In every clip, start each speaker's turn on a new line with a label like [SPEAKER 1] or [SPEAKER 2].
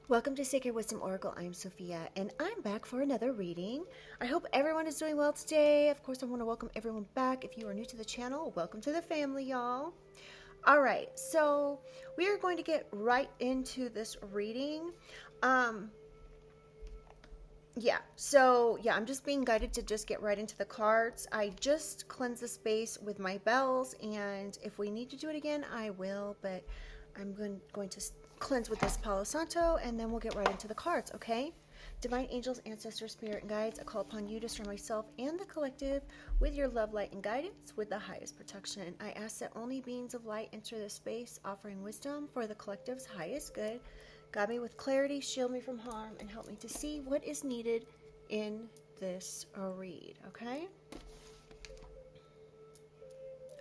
[SPEAKER 1] Welcome to Sacred Wisdom Oracle. I'm Sophia, and I'm back for another reading. I hope everyone is doing well today. Of course, I want to welcome everyone back. If you are new to the channel, welcome to the family, y'all. All right, so we are going to get right into this reading. I'm just being guided to just get right into the cards. I just cleansed the space with my bells, and if we need to do it again, I will, but I'm going to cleanse with this Palo Santo, and then we'll get right into the cards, okay? Divine angels, ancestors, spirit, and guides, I call upon you to surround myself and the collective with your love, light, and guidance with the highest protection. I ask that only beings of light enter this space, offering wisdom for the collective's highest good. Guide me with clarity, shield me from harm, and help me to see what is needed in this read, okay?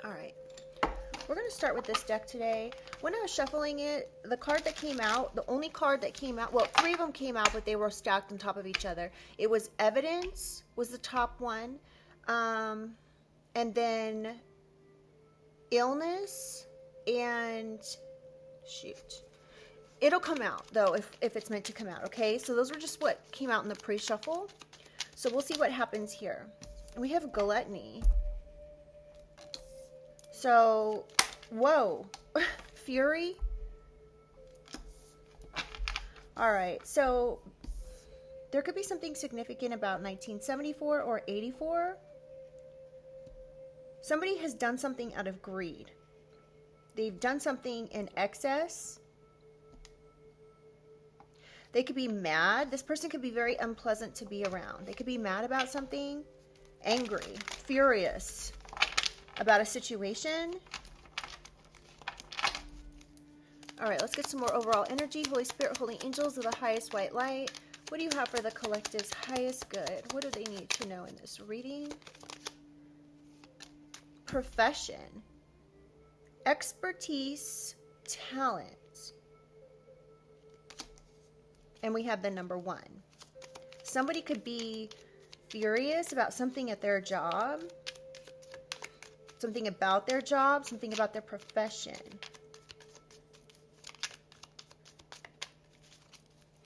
[SPEAKER 1] All right. We're going to start with this deck today. When I was shuffling it, the card that came out, the only card that came out, well, three of them came out, but they were stacked on top of each other. It was Evidence was the top one, and then Illness, and shoot. It'll come out, though, if it's meant to come out, okay? So those were just what came out in the pre-shuffle. So we'll see what happens here. And we have Gluttony. So, whoa, Fury. All right, so there could be something significant about 1974 or 84. Somebody has done something out of greed. They've done something in excess. They could be mad. This person could be very unpleasant to be around. They could be mad about something, angry, furious about a situation. All right, let's get some more overall energy. Holy Spirit, Holy Angels of the highest white light. What do you have for the collective's highest good? What do they need to know in this reading? Profession, expertise, talent. And we have the number 1. Somebody could be furious about something at their job. Something about their job, something about their profession.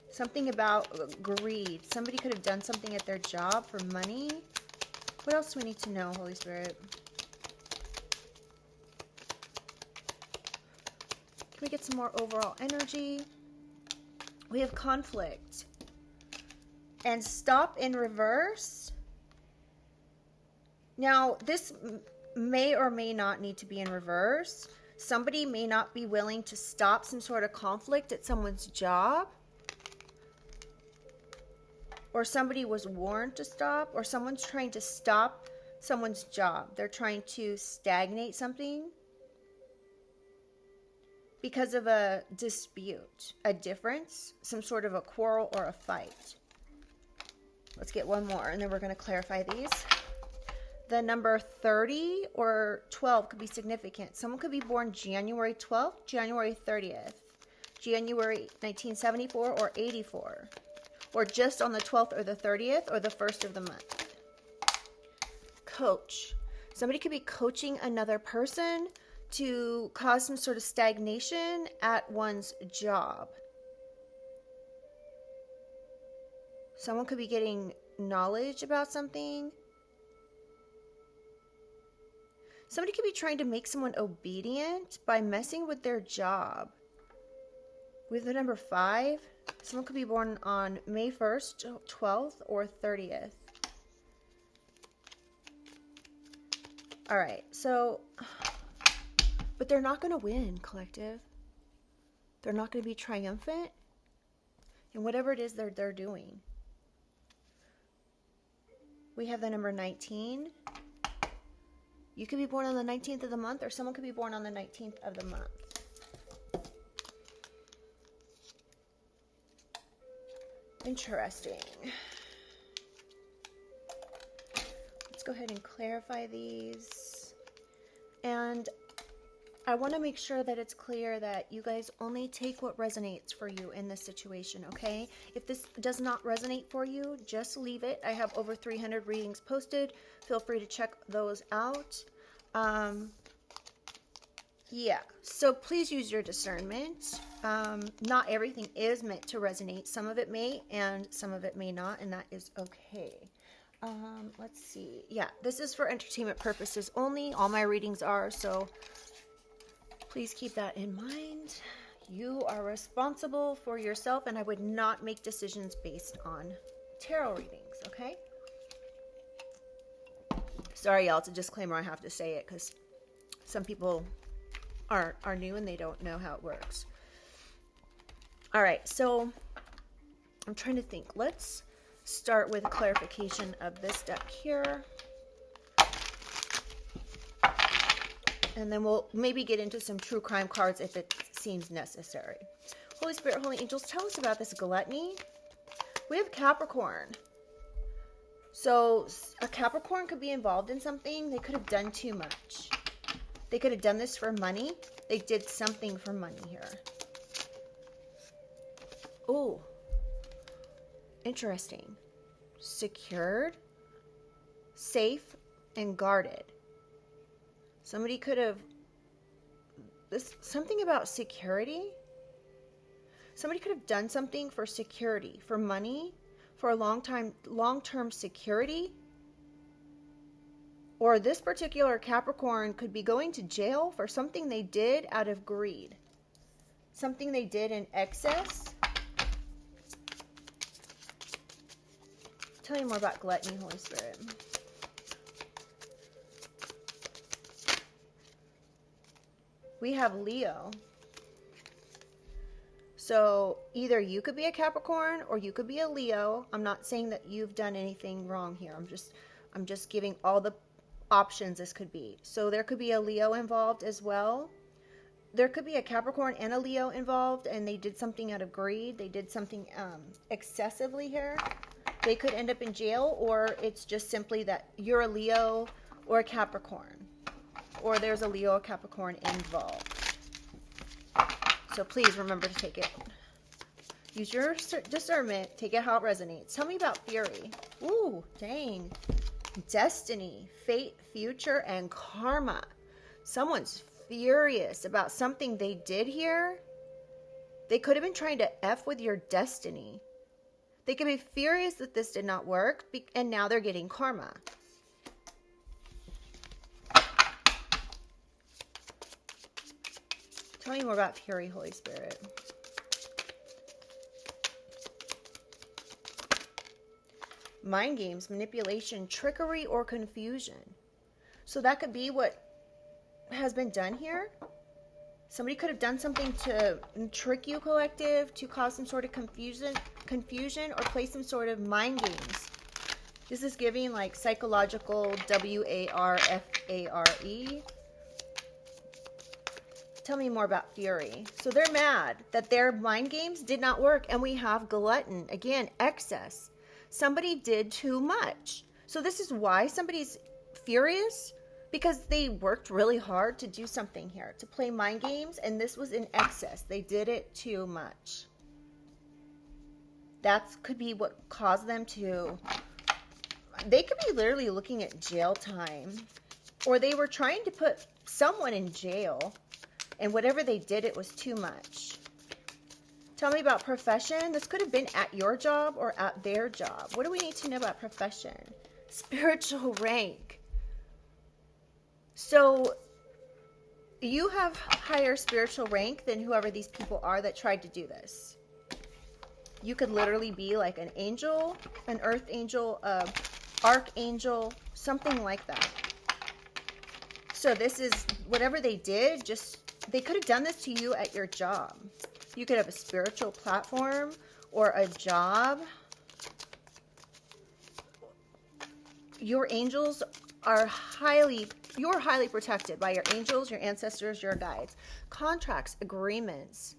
[SPEAKER 1] Something about greed. Somebody could have done something at their job for money. What else do we need to know, Holy Spirit? Can we get some more overall energy? We have conflict. And stop in reverse. Now, this may or may not need to be in reverse. Somebody may not be willing to stop some sort of conflict at someone's job. Or somebody was warned to stop. Or someone's trying to stop someone's job. They're trying to stagnate something because of a dispute, a difference, some sort of a quarrel or a fight. Let's get one more, and then we're going to clarify these. The number 30 or 12 could be significant. Someone could be born January 12th, January 30th, January 1974 or 84, or just on the 12th or the 30th or the 1st of the month. Coach. Somebody could be coaching another person to cause some sort of stagnation at one's job. Someone could be getting knowledge about something. Somebody could be trying to make someone obedient by messing with their job. With the number 5, someone could be born on May 1st, 12th, or 30th. All right, so, but they're not going to win, collective. They're not going to be triumphant in whatever it is they're doing. We have the number 19. You could be born on the 19th of the month, or someone could be born on the 19th of the month. Interesting. Let's go ahead and clarify these. And I want to make sure that it's clear that you guys only take what resonates for you in this situation, okay? If this does not resonate for you, just leave it. I have over 300 readings posted. Feel free to check those out. Yeah, so please use your discernment. Not everything is meant to resonate. Some of it may, and some of it may not, and that is okay. Let's see. Yeah, this is for entertainment purposes only. All my readings are, so please keep that in mind. You are responsible for yourself, and I would not make decisions based on tarot readings, okay? Sorry, y'all, it's a disclaimer. I have to say it because some people are new and they don't know how it works. All right, so I'm trying to think. Let's start with clarification of this deck here. And then we'll maybe get into some true crime cards if it seems necessary. Holy Spirit, Holy Angels, tell us about this gluttony. We have Capricorn. So a Capricorn could be involved in something. They could have done too much. They could have done this for money. They did something for money here. Oh, interesting. Secured, safe, and guarded. Somebody could have, something about security. Somebody could have done something for security, for money, for a long-term security. Or this particular Capricorn could be going to jail for something they did out of greed. Something they did in excess. Tell me more about gluttony, Holy Spirit. We have Leo. So either you could be a Capricorn or you could be a Leo. I'm not saying that you've done anything wrong here. I'm just giving all the options this could be. So there could be a Leo involved as well. There could be a Capricorn and a Leo involved, and they did something out of greed. They did something excessively here. They could end up in jail, or it's just simply that you're a Leo or a Capricorn, or there's a Leo or Capricorn involved. So please remember to take it. Use your discernment. Take it how it resonates. Tell me about Fury. Ooh, dang. Destiny, fate, future, and karma. Someone's furious about something they did here. They could have been trying to F with your destiny. They could be furious that this did not work, and now they're getting karma. Tell me more about Fury, Holy Spirit. Mind games, manipulation, trickery, or confusion. So that could be what has been done here. Somebody could have done something to trick you, collective, to cause some sort of confusion, or play some sort of mind games. This is giving like psychological WARFARE. Tell me more about Fury. So they're mad that their mind games did not work, and we have glutton. Again, excess. Somebody did too much. So this is why somebody's furious, because they worked really hard to do something here, to play mind games, and this was in excess. They did it too much. That could be what caused them to, they could be literally looking at jail time, or they were trying to put someone in jail, and whatever they did, it was too much. Tell me about profession. This could have been at your job or at their job. What do we need to know about profession? Spiritual rank. So you have higher spiritual rank than whoever these people are that tried to do this. You could literally be like an angel, an earth angel, archangel, something like that. So this is whatever they did, they could have done this to you at your job. You could have a spiritual platform or a job. Your angels are you're highly protected by your angels, your ancestors, your guides. Contracts, agreements,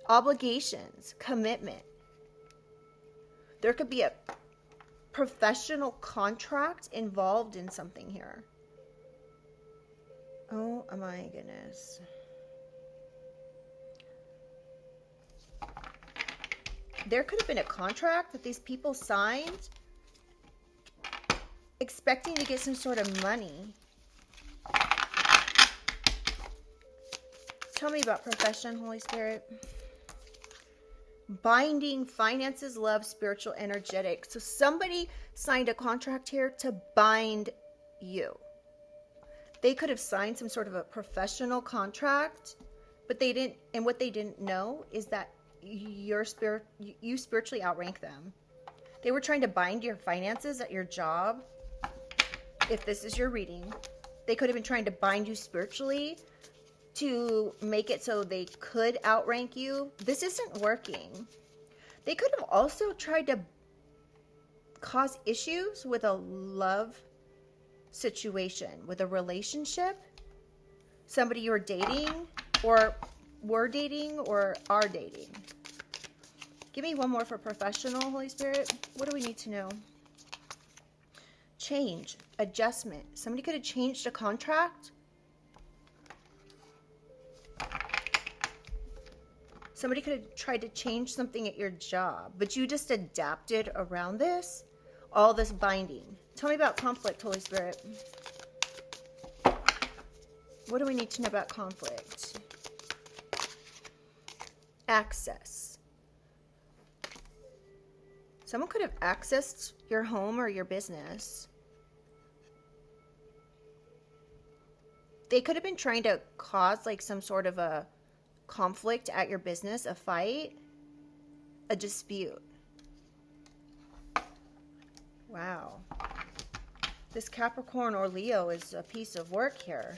[SPEAKER 1] obligations, commitment. There could be a professional contract involved in something here. Oh my goodness. There could have been a contract that these people signed expecting to get some sort of money. Tell me about profession, Holy Spirit. Binding, finances, love, spiritual, energetic. So somebody signed a contract here to bind you. They could have signed some sort of a professional contract, but they didn't. And what they didn't know is that you spiritually outrank them. They were trying to bind your finances at your job. If this is your reading, they could have been trying to bind you spiritually to make it so they could outrank you. This isn't working. They could have also tried to cause issues with a love situation, with a relationship, somebody you're dating or were dating or are dating. Give me one more for professional, Holy Spirit. What do we need to know? Change, adjustment. Somebody could have changed a contract. Somebody could have tried to change something at your job, but you just adapted around this, all this binding. Tell me about conflict, Holy Spirit. What do we need to know about conflict? Access. Someone could have accessed your home or your business. They could have been trying to cause like some sort of a conflict at your business, a fight, a dispute. Wow. This Capricorn or Leo is a piece of work here.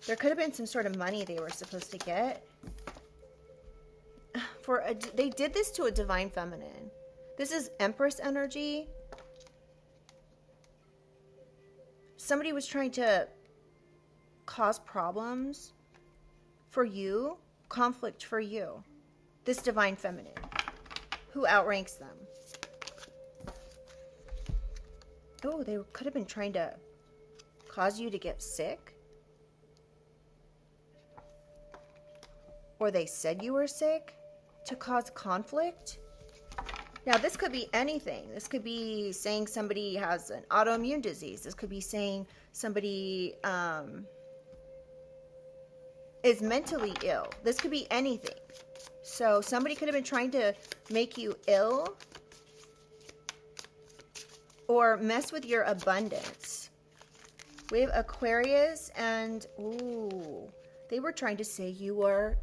[SPEAKER 1] There could have been some sort of money they were supposed to get. They did this to a divine feminine. This is Empress energy. Somebody was trying to cause problems for you, conflict for you. This divine feminine who outranks them. Oh, they could have been trying to cause you to get sick. Or they said you were sick to cause conflict. Now, this could be anything. This could be saying somebody has an autoimmune disease. This could be saying somebody is mentally ill. This could be anything. So somebody could have been trying to make you ill or mess with your abundance. We have Aquarius and, ooh, they were trying to say you were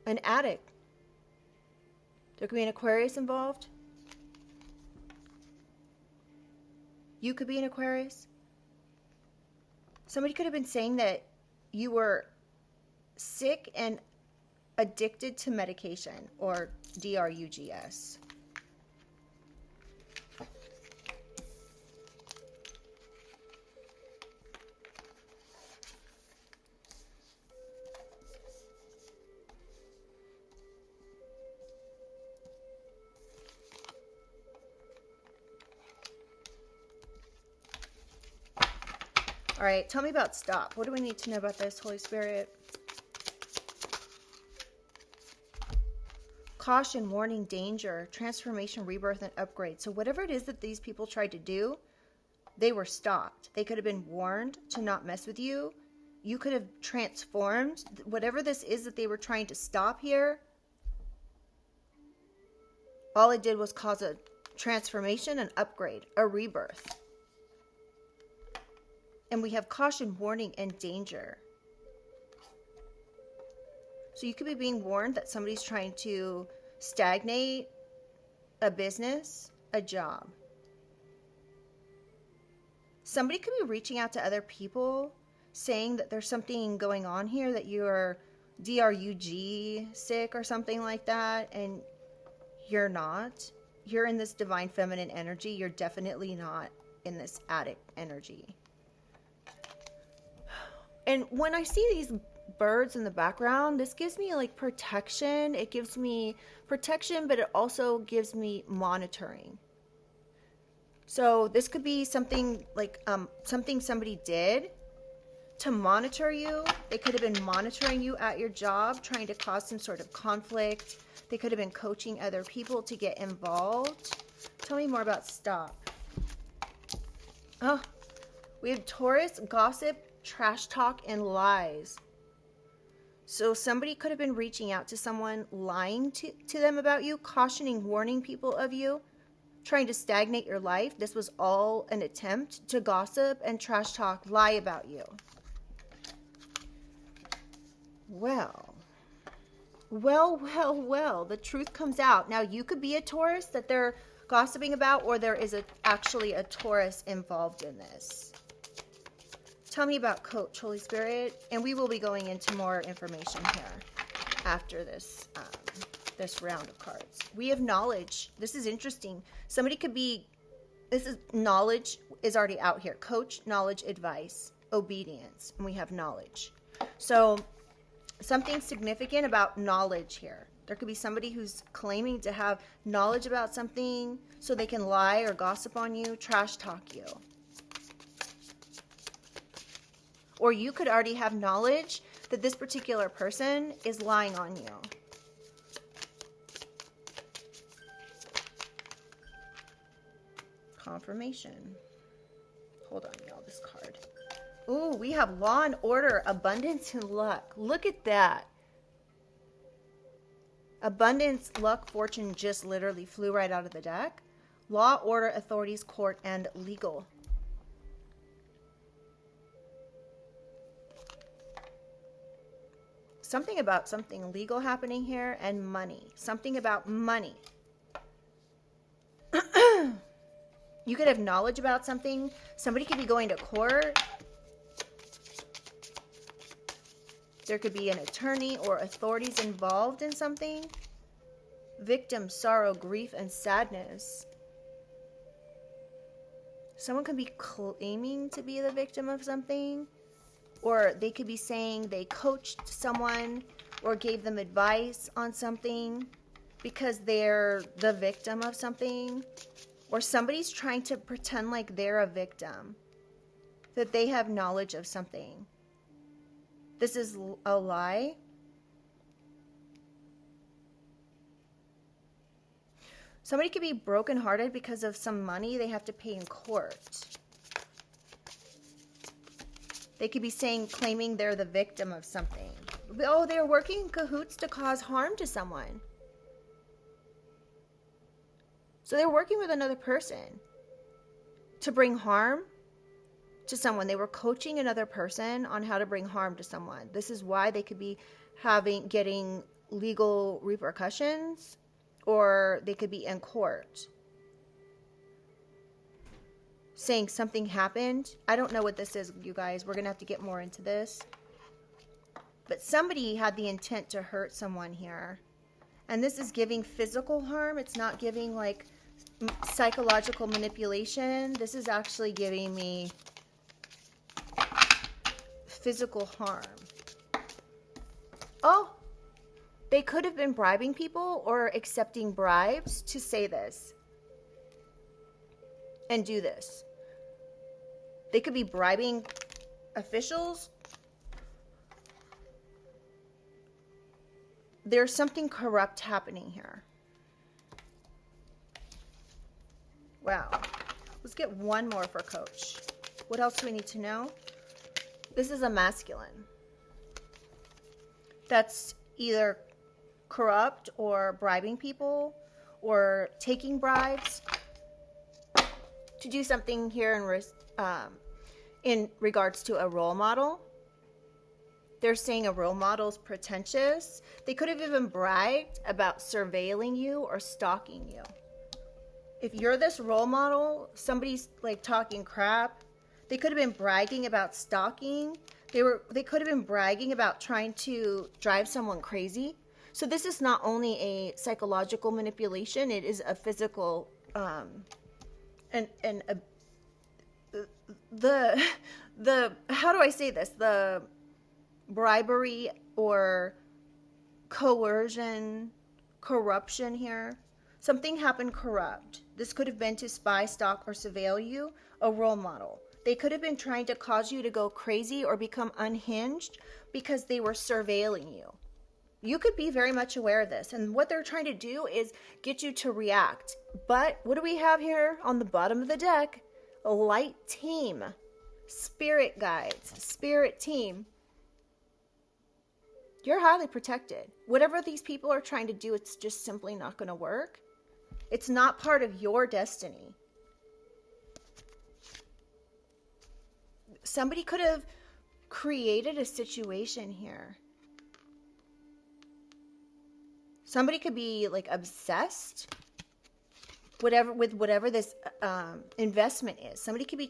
[SPEAKER 1] an addict. There could be an Aquarius involved. You could be an Aquarius. Somebody could have been saying that you were sick and addicted to medication or drugs. All right, tell me about stop. What do we need to know about this, Holy Spirit? Caution, warning, danger, transformation, rebirth, and upgrade. So whatever it is that these people tried to do, they were stopped. They could have been warned to not mess with you. You could have transformed. Whatever this is that they were trying to stop here, all it did was cause a transformation, an upgrade, a rebirth. And we have caution, warning, and danger. So you could be being warned that somebody's trying to stagnate a business, a job. Somebody could be reaching out to other people saying that there's something going on here, that you're drug sick or something like that, and you're not. You're in this divine feminine energy. You're definitely not in this addict energy. And when I see these birds in the background, this gives me like protection. It gives me protection, but it also gives me monitoring. So this could be something like something somebody did to monitor you. They could have been monitoring you at your job, trying to cause some sort of conflict. They could have been coaching other people to get involved. Tell me more about stop. Oh, we have Taurus, gossip, trash talk, and lies. So somebody could have been reaching out to someone, lying to them about you, cautioning, warning people of you, trying to stagnate your life. This was all an attempt to gossip and trash talk, lie about you. Well, the truth comes out. Now, you could be a Taurus that they're gossiping about, or there is actually a Taurus involved in this. Tell me about Coach, Holy Spirit, and we will be going into more information here after this this round of cards. We have knowledge. This is interesting. Somebody could be, this is knowledge is already out here. Coach, knowledge, advice, obedience, and we have knowledge. So something significant about knowledge here. There could be somebody who's claiming to have knowledge about something so they can lie or gossip on you, trash talk you. Or you could already have knowledge that this particular person is lying on you. Confirmation. Hold on, y'all, this card. Ooh, we have law and order, abundance and luck. Look at that. Abundance, luck, fortune just literally flew right out of the deck. Law, order, authorities, court, and legal. Something about something legal happening here, and money. Something about money. You could have knowledge about something. Somebody could be going to court. There could be an attorney or authorities involved in something. Victim, sorrow, grief, and sadness. Someone could be claiming to be the victim of something. Or they could be saying they coached someone or gave them advice on something because they're the victim of something. Or somebody's trying to pretend like they're a victim, that they have knowledge of something. This is a lie. Somebody could be brokenhearted because of some money they have to pay in court. They could be claiming they're the victim of something. Oh, they're working in cahoots to cause harm to someone. So they're working with another person to bring harm to someone. They were coaching another person on how to bring harm to someone. This is why they could be getting legal repercussions, or they could be in court saying something happened. I don't know what this is, you guys. We're going to have to get more into this. But somebody had the intent to hurt someone here. And this is giving physical harm. It's not giving like psychological manipulation. This is actually giving me physical harm. Oh, they could have been bribing people or accepting bribes to say this and do this. They could be bribing officials. There's something corrupt happening here. Wow. Let's get one more for Coach. What else do we need to know? This is a masculine. That's either corrupt or bribing people or taking bribes to do something here in regards to a role model. They're saying a role model is pretentious. They could have even bragged about surveilling you or stalking you. If you're this role model, somebody's like talking crap. They could have been bragging about stalking. They could have been bragging about trying to drive someone crazy. So this is not only a psychological manipulation, it is a physical the how do I say this? The bribery or coercion, corruption here. Something happened corrupt. This could have been to spy, stalk, or surveil you, a role model. They could have been trying to cause you to go crazy or become unhinged because they were surveilling you. You could be very much aware of this. And what they're trying to do is get you to react. But what do we have here on the bottom of the deck? light team, spirit guides, spirit team. You're highly protected. Whatever these people are trying to do, it's just simply not going to work. It's not part of your destiny. Somebody could have created a situation here. Somebody could be like obsessed with whatever this investment is. Somebody could be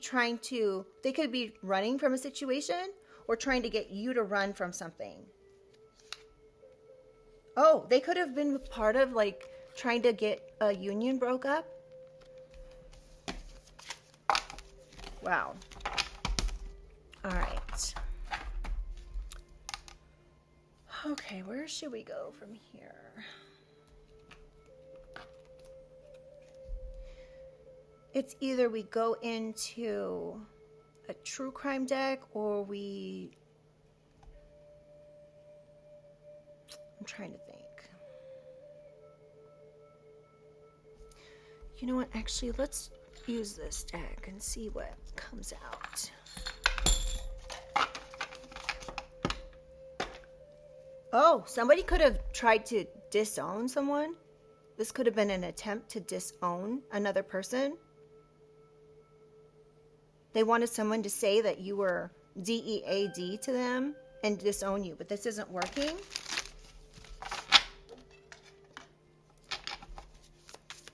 [SPEAKER 1] they could be running from a situation or trying to get you to run from something. Oh, they could have been part of like trying to get a union broke up. Wow. All right. Okay, where should we go from here? It's either we go into a true crime deck or I'm trying to think. You know what? Actually, let's use this deck and see what comes out. Oh, somebody could have tried to disown someone. This could have been an attempt to disown another person. They wanted someone to say that you were DEAD to them and disown you, but this isn't working.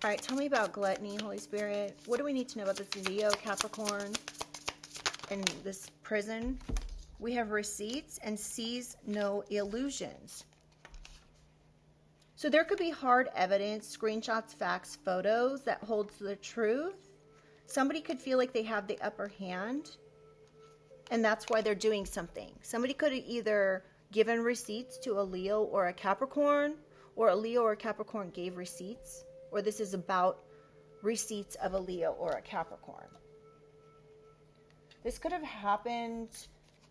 [SPEAKER 1] All right, tell me about gluttony, Holy Spirit. What do we need to know about this Leo, Capricorn, and this prison? We have receipts and sees no illusions. So there could be hard evidence, screenshots, facts, photos that holds the truth. Somebody could feel like they have the upper hand, and that's why they're doing something. Somebody could have either given receipts to a Leo or a Capricorn, or a Leo or a Capricorn gave receipts, or this is about receipts of a Leo or a Capricorn. This could have happened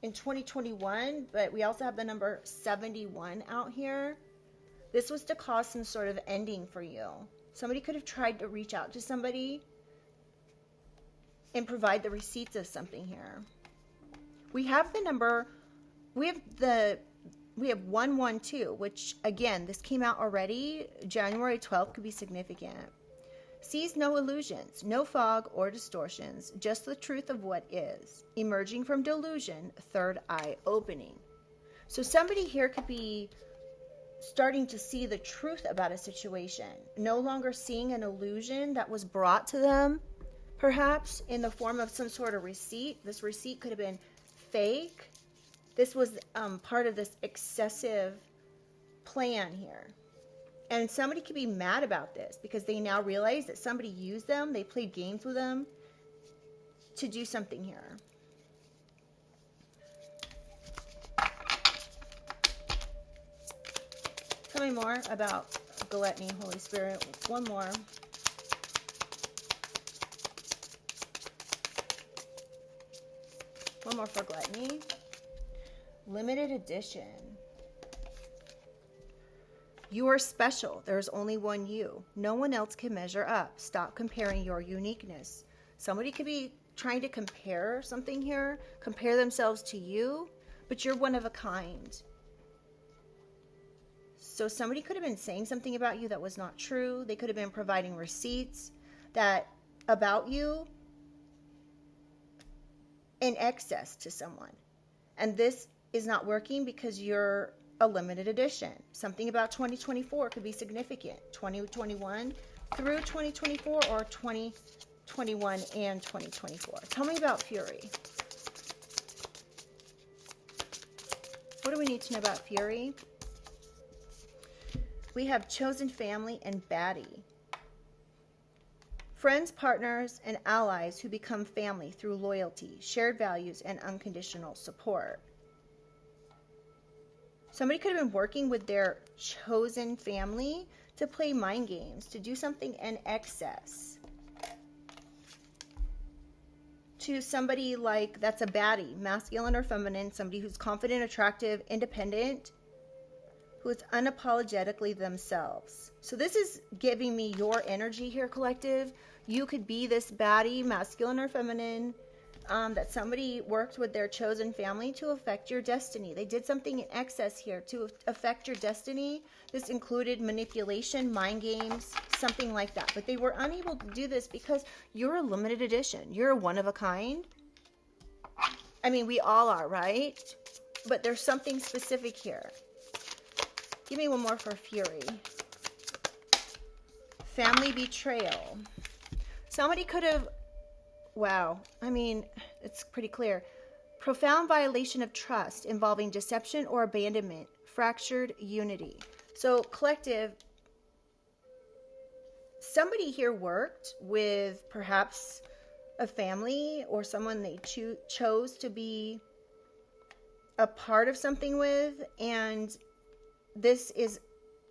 [SPEAKER 1] in 2021, but we also have the number 71 out here. This was to cause some sort of ending for you. Somebody could have tried to reach out to somebody and provide the receipts of something here. We have the number, we have 112, which again, this came out already. January 12th could be significant. Sees no illusions, no fog or distortions, just the truth of what is. Emerging from delusion, third eye opening. So somebody here could be starting to see the truth about a situation, no longer seeing an illusion that was brought to them, perhaps in the form of some sort of receipt. This receipt could have been fake. This was part of this excessive plan here. And somebody could be mad about this because they now realize that somebody used them, they played games with them to do something here. Tell me more about gluttony, Holy Spirit. One more. One more for gluttony. Limited edition. You are special. There's only one you. No one else can measure up. Stop comparing your uniqueness. Somebody could be trying to compare something here, compare themselves to you, but you're one of a kind. So somebody could have been saying something about you that was not true. They could have been providing receipts that about you in excess to someone. And this is not working because you're a limited edition. Something about 2024 could be significant. 2021 through 2024 or 2021 and 2024. Tell me about Fury. What do we need to know about Fury? We have chosen family and baddie. Friends, partners, and allies who become family through loyalty, shared values, and unconditional support. Somebody could have been working with their chosen family to play mind games, to do something in excess. To somebody like, that's a baddie, masculine or feminine, somebody who's confident, attractive, independent, who is unapologetically themselves. So this is giving me your energy here, collective. You could be this baddie, masculine or feminine, that somebody worked with their chosen family to affect your destiny. They did something in excess here to affect your destiny. This included manipulation, mind games, something like that. But they were unable to do this because you're a limited edition. You're a one of a kind. I mean, we all are, right? But there's something specific here. Give me one more for Fury. Family betrayal. Somebody could have, wow, I mean, it's pretty clear. Profound violation of trust involving deception or abandonment, fractured unity. So collective, somebody here worked with perhaps a family or someone they chose to be a part of something with, and this is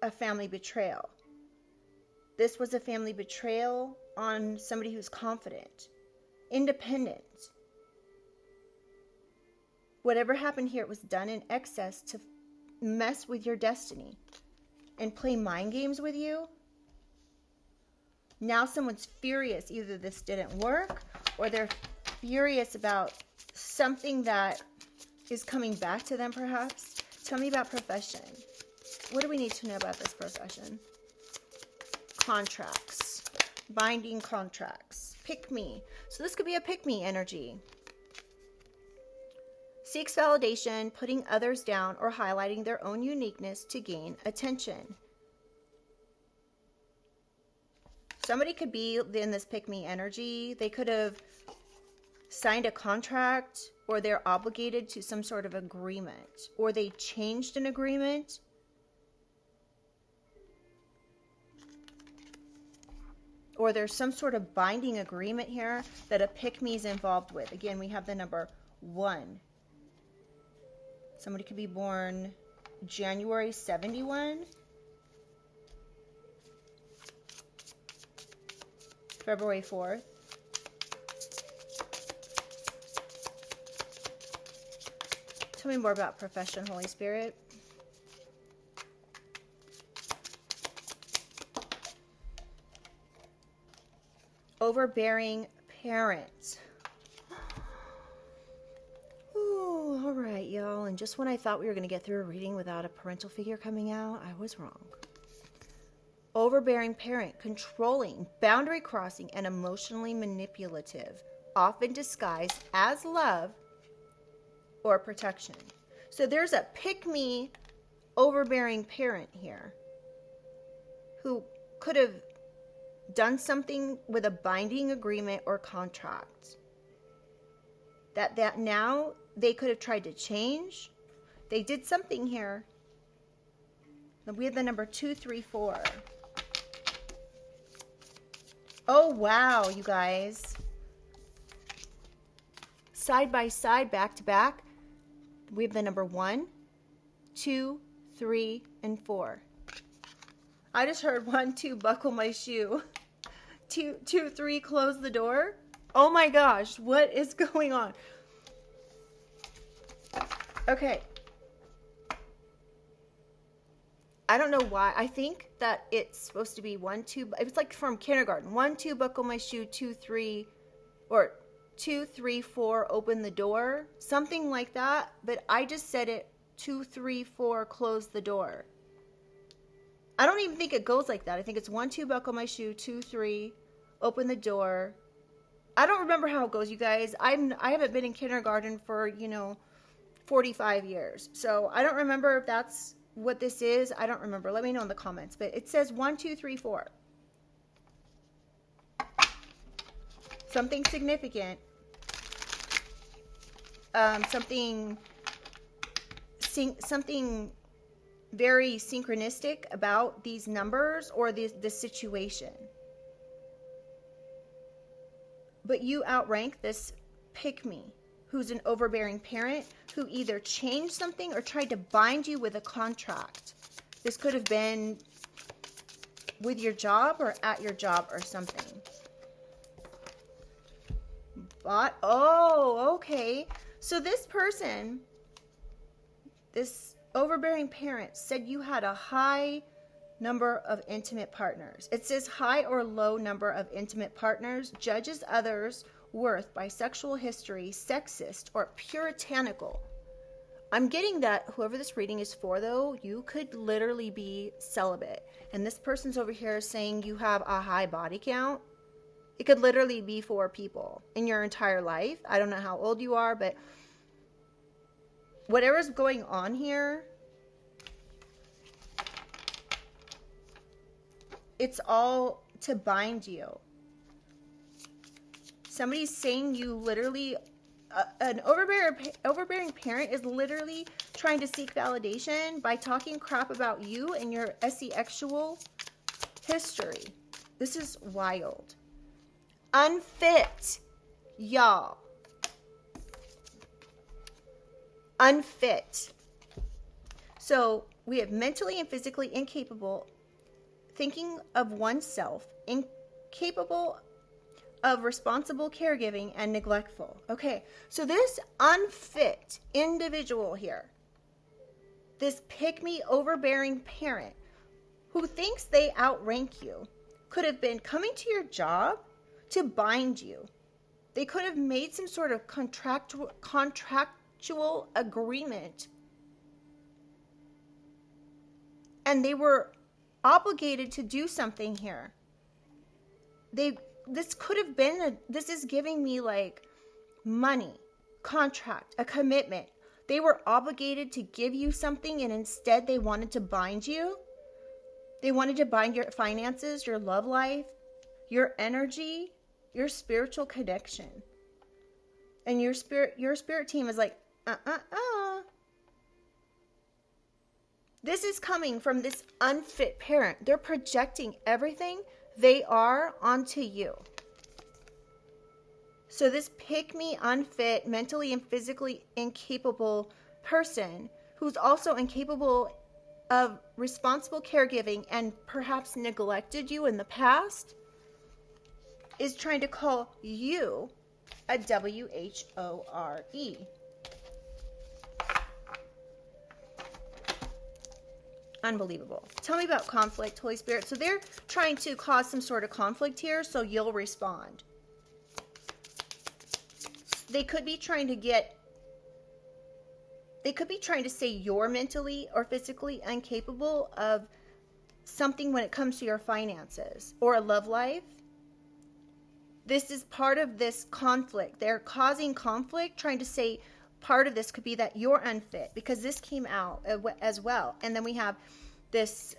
[SPEAKER 1] a family betrayal. This was a family betrayal on somebody who's confident, independent. Whatever happened here, it was done in excess to mess with your destiny and play mind games with you. Now someone's furious. Either this didn't work or they're furious about something that is coming back to them perhaps. Tell me about profession. What do we need to know about this profession? Contracts. Binding contracts. Pick me. So this could be a pick me energy. Seeks validation, putting others down, or highlighting their own uniqueness to gain attention. Somebody could be in this pick me energy. They could have signed a contract, or they're obligated to some sort of agreement, or they changed an agreement. Or there's some sort of binding agreement here that a pick-me is involved with. Again, we have the number 1. Somebody could be born January 71, February 4th. Tell me more about profession, Holy Spirit. Overbearing parent. Ooh, all right, y'all. And just when I thought we were going to get through a reading without a parental figure coming out, I was wrong. Overbearing parent, controlling, boundary crossing, and emotionally manipulative, often disguised as love or protection. So there's a pick-me, overbearing parent here who could have done something with a binding agreement or contract that now they could have tried to change. They did something here. We have the number 234. Oh wow, you guys, side by side, back to back, we have the number 1, 2, 3, and 4. I just heard 1, 2, buckle my shoe. 2, 3, close the door. Oh my gosh, what is going on? Okay. I don't know why. I think that it's supposed to be 1, 2. It's like from kindergarten. 1, 2, buckle my shoe. 2, 3, or 2, 3, 4, open the door. Something like that. But I just said it 2, 3, 4, close the door. I don't even think it goes like that. I think it's 1, 2, buckle my shoe. 2, 3, open the door. I don't remember how it goes, you guys. I haven't been in kindergarten for, 45 years. So I don't remember if that's what this is. I don't remember. Let me know in the comments. But it says 1, 2, 3, 4. Something significant. Something very synchronistic about these numbers or the situation. But you outrank this pick-me, who's an overbearing parent, who either changed something or tried to bind you with a contract. This could have been with your job or at your job or something. But, oh, okay. So this person, this overbearing parent, said you had a high number of intimate partners. It says high or low number of intimate partners, judges others' worth by sexual history, sexist, or puritanical. I'm getting that whoever this reading is for, though, you could literally be celibate. And this person's over here saying you have a high body count. It could literally be 4 people in your entire life. I don't know how old you are, but whatever's going on here, it's all to bind you. Somebody's saying you literally, an overbearing parent is literally trying to seek validation by talking crap about you and your sexual history. This is wild. Unfit, y'all. Unfit. So we have mentally and physically incapable, thinking of oneself, incapable of responsible caregiving, and neglectful. Okay, so this unfit individual here, this pick-me overbearing parent who thinks they outrank you, could have been coming to your job to bind you. They could have made some sort of contractual agreement, and they were obligated to do something here. This could have been this is giving me like money, contract, a commitment. They were obligated to give you something, and instead they wanted to bind you. They wanted to bind your finances, your love life, your energy, your spiritual connection. And your spirit team is like, This is coming from this unfit parent. They're projecting everything they are onto you. So this pick-me, unfit, mentally and physically incapable person who's also incapable of responsible caregiving and perhaps neglected you in the past is trying to call you a WHORE. Unbelievable. Tell me about conflict, Holy Spirit. So they're trying to cause some sort of conflict here so you'll respond. They could be trying to say you're mentally or physically incapable of something when it comes to your finances or a love life. This is part of this conflict. They're causing conflict, trying to say part of this could be that you're unfit, because this came out as well. And then we have this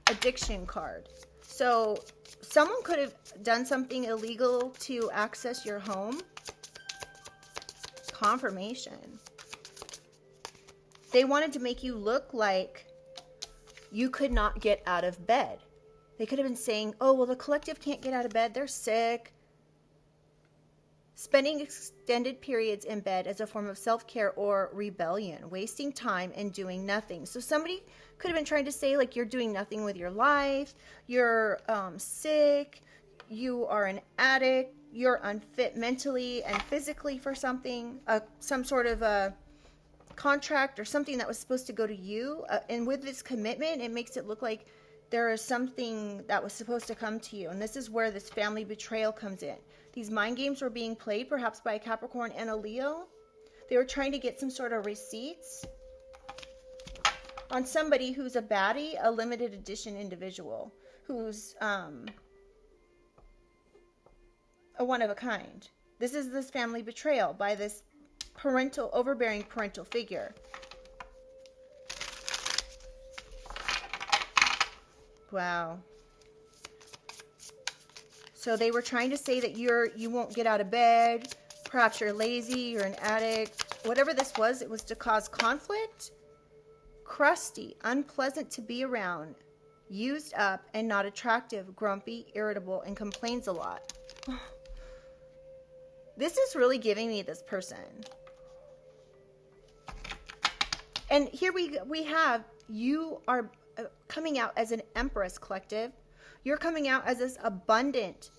[SPEAKER 1] addiction card. So someone could have done something illegal to access your home. Confirmation. They wanted to make you look like you could not get out of bed. They could have been saying, oh, well, the collective can't get out of bed. They're sick. Spending extended periods in bed as a form of self-care or rebellion, wasting time and doing nothing. So somebody could have been trying to say, like, you're doing nothing with your life, you're sick, you are an addict, you're unfit mentally and physically for something, some sort of a contract or something that was supposed to go to you. And with this commitment, it makes it look like there is something that was supposed to come to you. And this is where this family betrayal comes in. These mind games were being played perhaps by a Capricorn and a Leo. They were trying to get some sort of receipts on somebody who's a baddie, a limited edition individual, who's a one of a kind. This is this family betrayal by this overbearing parental figure. Wow. So they were trying to say that you won't get out of bed. Perhaps you're lazy, you're an addict. Whatever this was, it was to cause conflict. Crusty, unpleasant to be around, used up and not attractive, grumpy, irritable, and complains a lot. This is really giving me this person. And here we have, you are coming out as an Empress collective. You're coming out as this abundant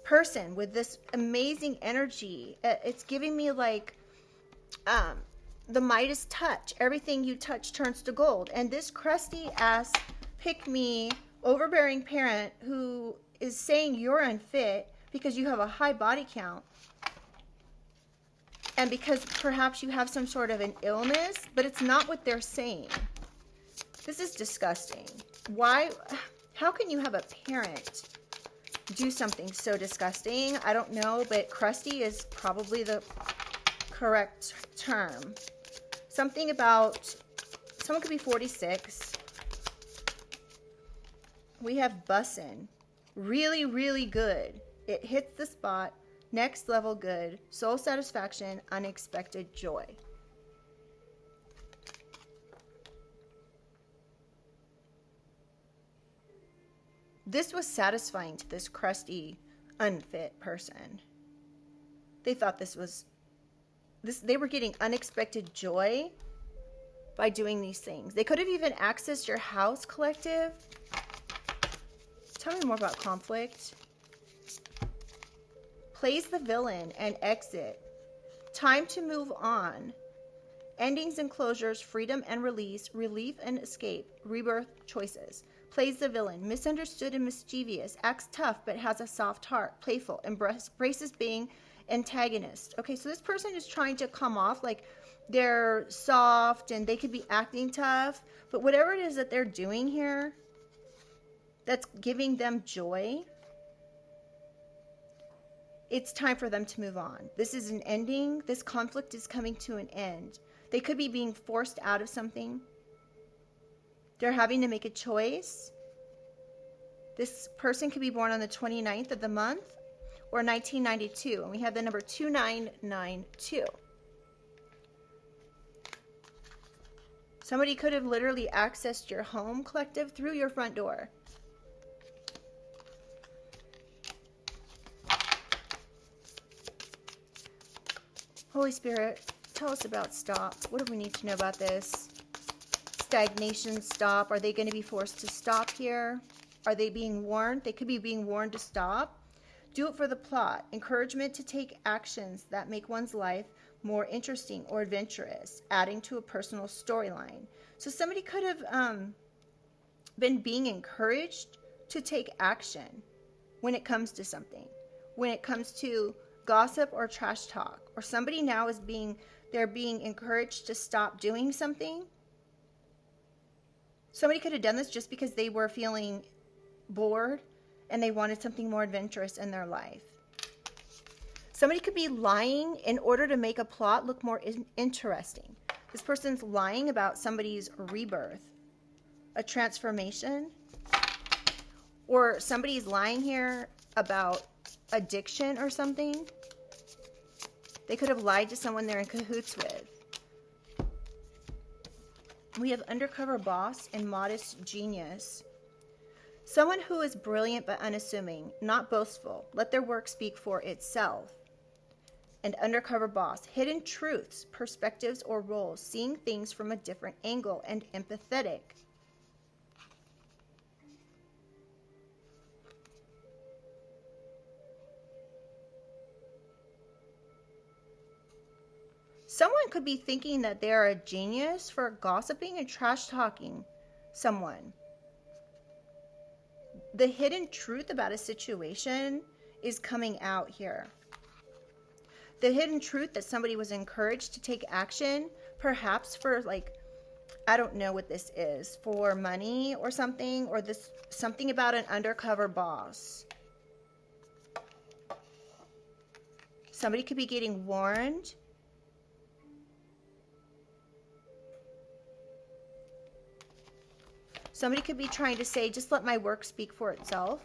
[SPEAKER 1] person with this amazing energy. It's giving me like the Midas touch. Everything you touch turns to gold. And this crusty ass pick me, overbearing parent who is saying you're unfit because you have a high body count and because perhaps you have some sort of an illness, but it's not what they're saying. This is disgusting. Why? How can you have a parent do something so disgusting? I don't know, but crusty is probably the correct term. Something about, someone could be 46. We have bussin'. Really, really good. It hits the spot. Next level good. Soul satisfaction. Unexpected joy. This was satisfying to this crusty, unfit person. They thought this was, they were getting unexpected joy by doing these things. They could have even accessed your house, collective. Tell me more about conflict. Plays the villain and exit. Time to move on. Endings and closures, freedom and release, relief and escape, rebirth, choices. Plays the villain, misunderstood and mischievous, acts tough but has a soft heart, playful, embraces being antagonist. Okay, so this person is trying to come off like they're soft and they could be acting tough, but whatever it is that they're doing here that's giving them joy, it's time for them to move on. This is an ending. This conflict is coming to an end. They could be being forced out of something. They're having to make a choice. This person could be born on the 29th of the month or 1992, and we have the number 2992. Somebody could have literally accessed your home, collective, through your front door. Holy Spirit, tell us about stop. What do we need to know about this? Stagnation, stop. Are they going to be forced to stop here? Are they being warned? They could be being warned to stop. Do it for the plot. Encouragement to take actions that make one's life more interesting or adventurous, adding to a personal storyline. So somebody could have been being encouraged to take action when it comes to something. When it comes to gossip or trash talk. Or somebody now is they're being encouraged to stop doing something. Somebody could have done this just because they were feeling bored and they wanted something more adventurous in their life. Somebody could be lying in order to make a plot look more interesting. This person's lying about somebody's rebirth, a transformation, or somebody's lying here about addiction or something. They could have lied to someone they're in cahoots with. We have undercover boss and modest genius. Someone who is brilliant but unassuming, not boastful. Let their work speak for itself. And undercover boss, hidden truths, perspectives, or roles, seeing things from a different angle and empathetic. Someone could be thinking that they are a genius for gossiping and trash talking someone. The hidden truth about a situation is coming out here. The hidden truth that somebody was encouraged to take action, perhaps for I don't know what this is, for money or something, or this something about an undercover boss. Somebody could be getting warned. Somebody could be trying to say, just let my work speak for itself.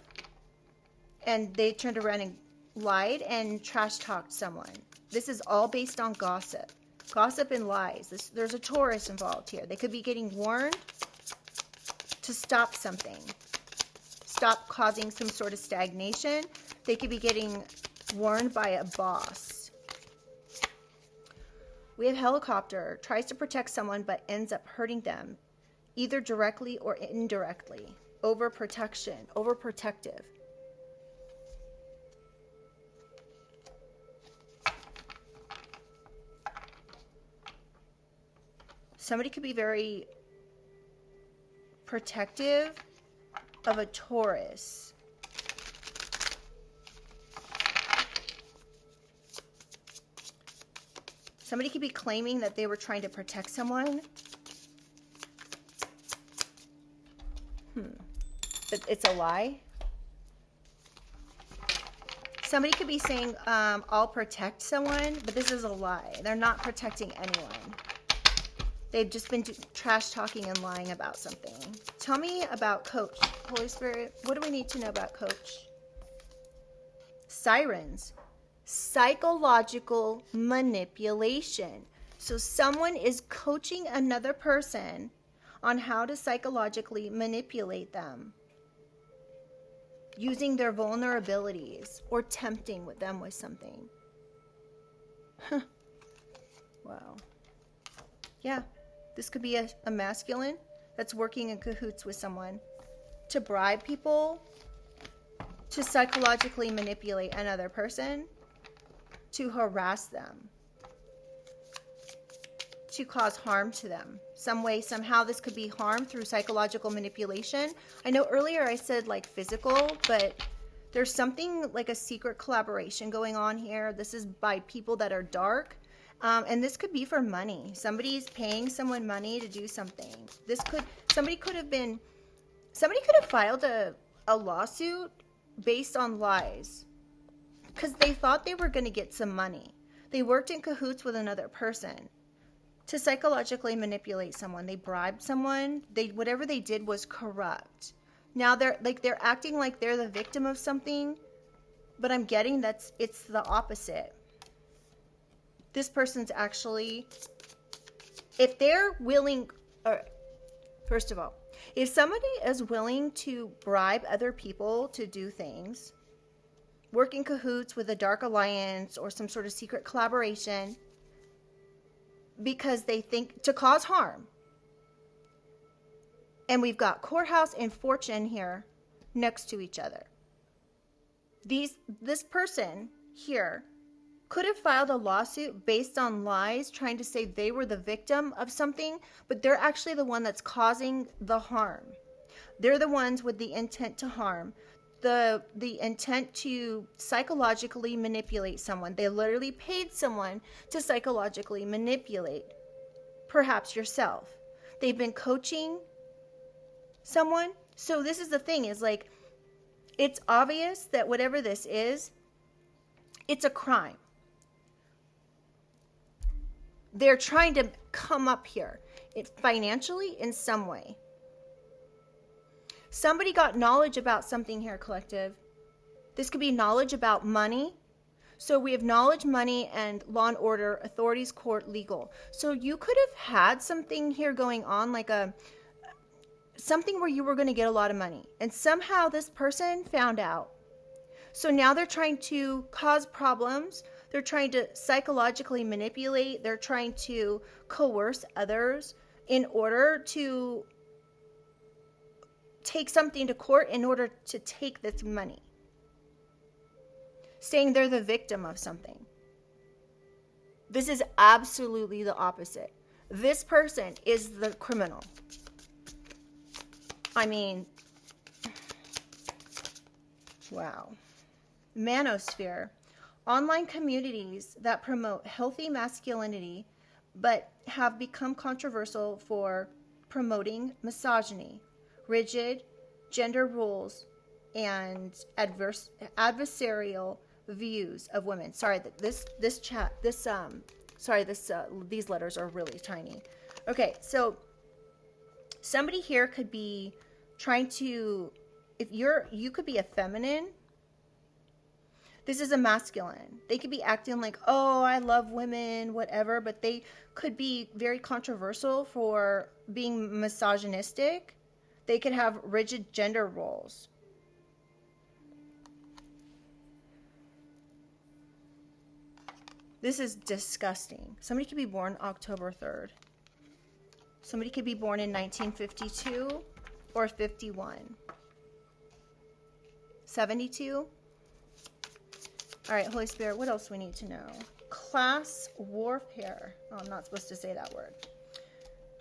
[SPEAKER 1] And they turned around and lied and trash talked someone. This is all based on gossip. Gossip and lies. There's a Taurus involved here. They could be getting warned to stop something. Stop causing some sort of stagnation. They could be getting warned by a boss. We have helicopter. Tries to protect someone but ends up hurting them, either directly or indirectly. Overprotection, overprotective. Somebody could be very protective of a Taurus. Somebody could be claiming that they were trying to protect someone. But it's a lie. Somebody could be saying, I'll protect someone, but this is a lie. They're not protecting anyone. They've just been trash talking and lying about something. Tell me about Coach. Holy Spirit, what do we need to know about Coach? Sirens. Psychological manipulation. So someone is coaching another person on how to psychologically manipulate them, using their vulnerabilities or tempting with them with something. Wow. Yeah, this could be a masculine that's working in cahoots with someone to bribe people, to psychologically manipulate another person, to harass them, to cause harm to them. Some way, somehow this could be harm through psychological manipulation. I know earlier I said like physical, but there's something like a secret collaboration going on here. This is by people that are dark. And this could be for money. Somebody's paying someone money to do something. Somebody could have filed a lawsuit based on lies because they thought they were going to get some money. They worked in cahoots with another person to psychologically manipulate someone. They bribed someone. Whatever they did was corrupt. Now they're acting like they're the victim of something, but I'm getting it's the opposite. This person's actually, if they're willing, or first of all, if somebody is willing to bribe other people to do things, work in cahoots with a dark alliance or some sort of secret collaboration because they think to cause harm. And we've got courthouse and fortune here next to each other. This person here could have filed a lawsuit based on lies, trying to say they were the victim of something, but they're actually the one that's causing the harm. They're the ones with the intent to harm, the intent to psychologically manipulate someone. They literally paid someone to psychologically manipulate, perhaps yourself. They've been coaching someone. So this is the thing, is like, it's obvious that whatever this is, it's a crime. They're trying to come up here financially in some way. Somebody got knowledge about something here, collective. This could be knowledge about money. So we have knowledge, money, and law and order, authorities, court, legal. So you could have had something here going on, like something where you were going to get a lot of money. And somehow this person found out. So now they're trying to cause problems. They're trying to psychologically manipulate. They're trying to coerce others in order to take something to court in order to take this money. Saying they're the victim of something. This is absolutely the opposite. This person is the criminal. I mean, wow. Manosphere. Online communities that promote healthy masculinity but have become controversial for promoting misogyny, rigid gender rules, and adversarial views of women. Sorry, these letters are really tiny. Okay, so somebody here could be trying to, you could be a feminine. This is a masculine. They could be acting like, oh, I love women, whatever, but they could be very controversial for being misogynistic. They could have rigid gender roles. This is disgusting. Somebody could be born October 3rd. Somebody could be born in 1952 or 51. 72? All right, Holy Spirit, what else do we need to know? Class warfare. Oh, I'm not supposed to say that word.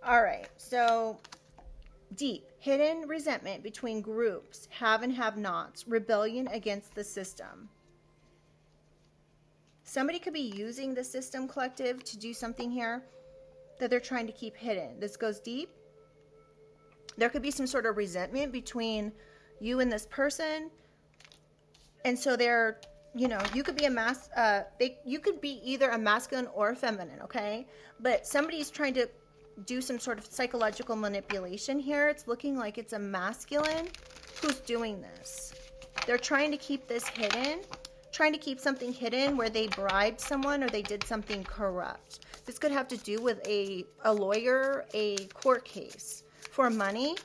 [SPEAKER 1] All right, so Deep, hidden resentment between groups, have and have-nots, rebellion against the system. Somebody could be using the system, collective, to do something here that they're trying to keep hidden. This goes deep. There could be some sort of resentment between you and this person. And so they're, you know, you could be you could be either a masculine or a feminine, okay? But somebody's trying to do some sort of psychological manipulation here. It's looking like it's a masculine who's doing this. They're trying to keep this hidden, trying to keep something hidden where they bribed someone or they did something corrupt. This could have to do with a lawyer, a court case for money.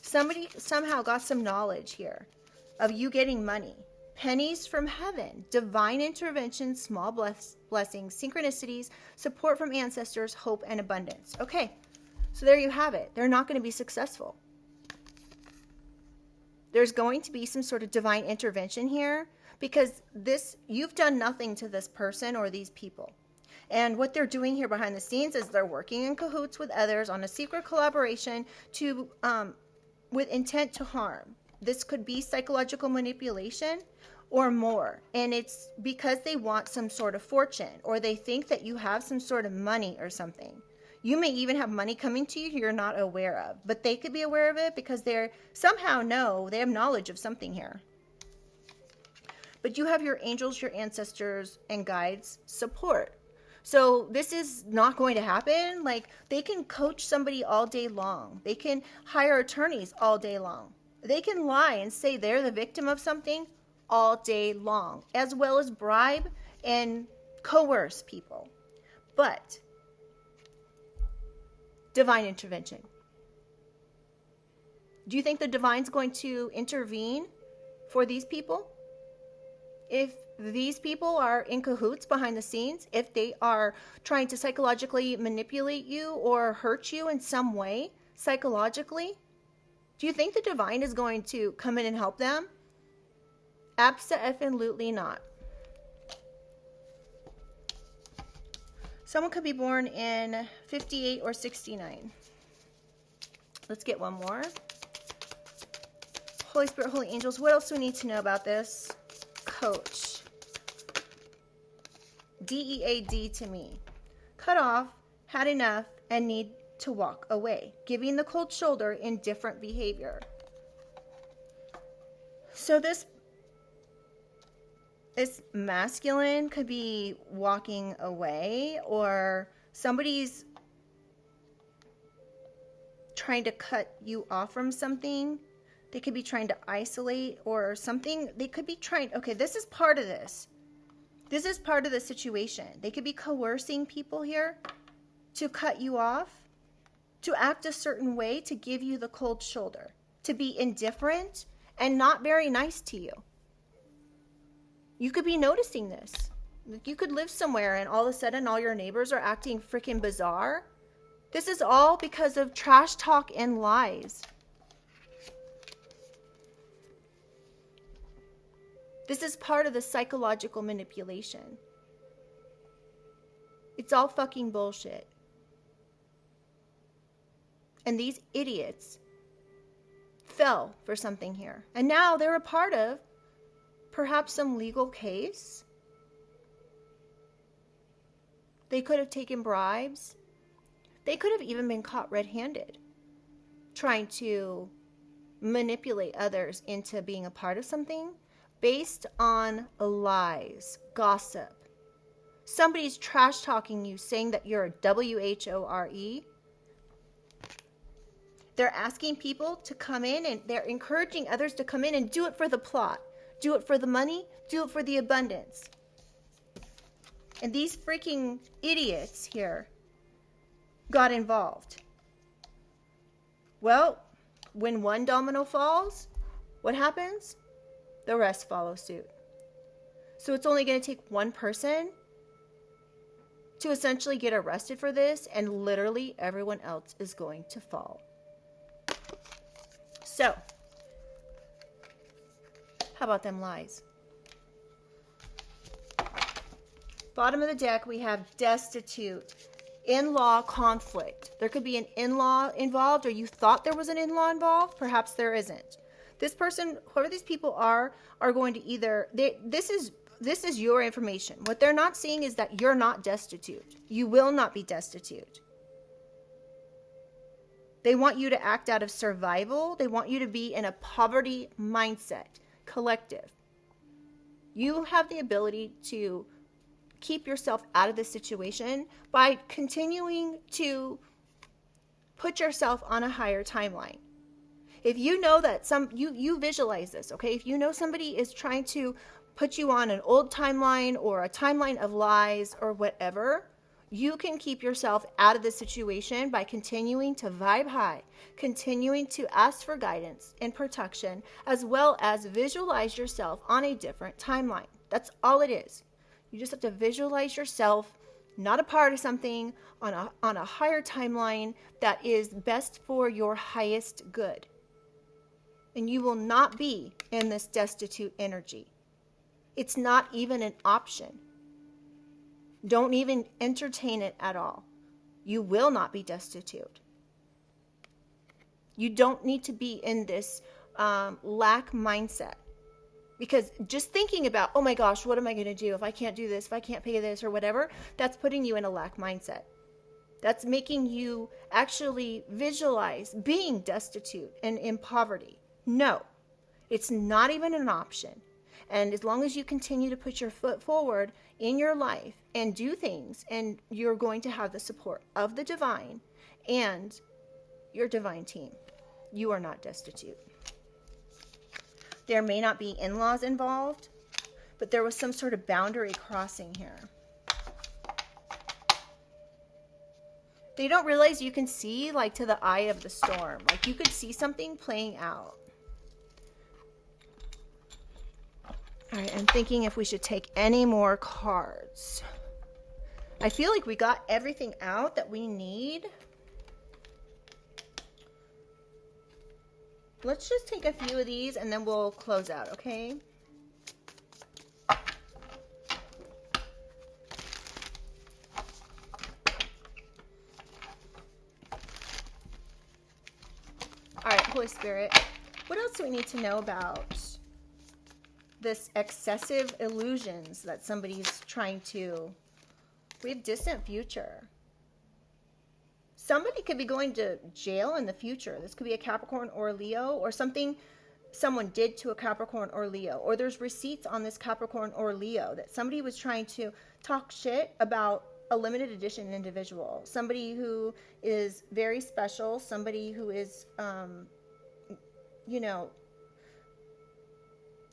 [SPEAKER 1] Somebody somehow got some knowledge here of you getting money. Pennies from heaven, divine intervention, small blessings, synchronicities, support from ancestors, hope, and abundance. Okay, so there you have it. They're not going to be successful. There's going to be some sort of divine intervention here because you've done nothing to this person or these people. And what they're doing here behind the scenes is they're working in cahoots with others on a secret collaboration with intent to harm. This could be psychological manipulation or more. And it's because they want some sort of fortune or they think that you have some sort of money or something. You may even have money coming to you you're not aware of. But they could be aware of it because they have knowledge of something here. But you have your angels, your ancestors, and guides support. So this is not going to happen. Like, they can coach somebody all day long. They can hire attorneys all day long. They can lie and say they're the victim of something all day long, as well as bribe and coerce people. But divine intervention. Do you think the divine's going to intervene for these people? If these people are in cahoots behind the scenes, if they are trying to psychologically manipulate you or hurt you in some way psychologically, do you think the divine is going to come in and help them? Abso-effing-lutely not. Someone could be born in 58 or 69. Let's get one more. Holy Spirit, Holy Angels, what else do we need to know about this? Coach. DEAD to me. Cut off, had enough, and need to walk away. Giving the cold shoulder, indifferent behavior. So this masculine could be walking away, or somebody's trying to cut you off from something. They could be trying to isolate or something. They could be trying, okay, this is part of this. This is part of the situation. They could be coercing people here to cut you off, to act a certain way, to give you the cold shoulder, to be indifferent and not very nice to you. You could be noticing this. You could live somewhere and all of a sudden all your neighbors are acting freaking bizarre. This is all because of trash talk and lies. This is part of the psychological manipulation. It's all fucking bullshit. And these idiots fell for something here. And now they're a part of perhaps some legal case. They could have taken bribes. They could have even been caught red-handed, trying to manipulate others into being a part of something based on lies, gossip. Somebody's trash talking you, saying that you're a WHORE. They're asking people to come in and they're encouraging others to come in and do it for the plot. Do it for the money. Do it for the abundance. And these freaking idiots here got involved. Well, when one domino falls, what happens? The rest follow suit. So it's only going to take one person to essentially get arrested for this, and literally everyone else is going to fall. So, how about them lies? Bottom of the deck, we have destitute. in-law conflict. There could be an in-law involved, or you thought there was an in-law involved. Perhaps there isn't. This person, whoever these people are going to either, this is your information. What they're not seeing is that you're not destitute. You will not be destitute. They want you to act out of survival. They want you to be in a poverty mindset, collective. You have the ability to keep yourself out of this situation by continuing to put yourself on a higher timeline. If you know that you visualize this, okay? If you know somebody is trying to put you on an old timeline or a timeline of lies or whatever, you can keep yourself out of this situation by continuing to vibe high, continuing to ask for guidance and protection, as well as visualize yourself on a different timeline. That's all it is. You just have to visualize yourself not a part of something on a higher timeline that is best for your highest good. And you will not be in this destitute energy. It's not even an option. Don't even entertain it at all. You will not be destitute. You don't need to be in this lack mindset. Because just thinking about, oh my gosh, what am I going to do if I can't do this, if I can't pay this or whatever, that's putting you in a lack mindset. That's making you actually visualize being destitute and in poverty. No, it's not even an option. And as long as you continue to put your foot forward in your life and do things, and you're going to have the support of the divine and your divine team, you are not destitute. There may not be in-laws involved, but there was some sort of boundary crossing here. They don't realize you can see like to the eye of the storm. Like you could see something playing out. All right, I'm thinking if we should take any more cards. I feel like we got everything out that we need. Let's just take a few of these and then we'll close out, okay? All right, Holy Spirit, what else do we need to know about this excessive illusions that somebody's trying to? We have distant future. Somebody could be going to jail in the future. This could be a Capricorn or a Leo, or something someone did to a Capricorn or Leo, or there's receipts on this Capricorn or Leo that somebody was trying to talk shit about a limited edition individual, somebody who is very special, somebody who is, you know,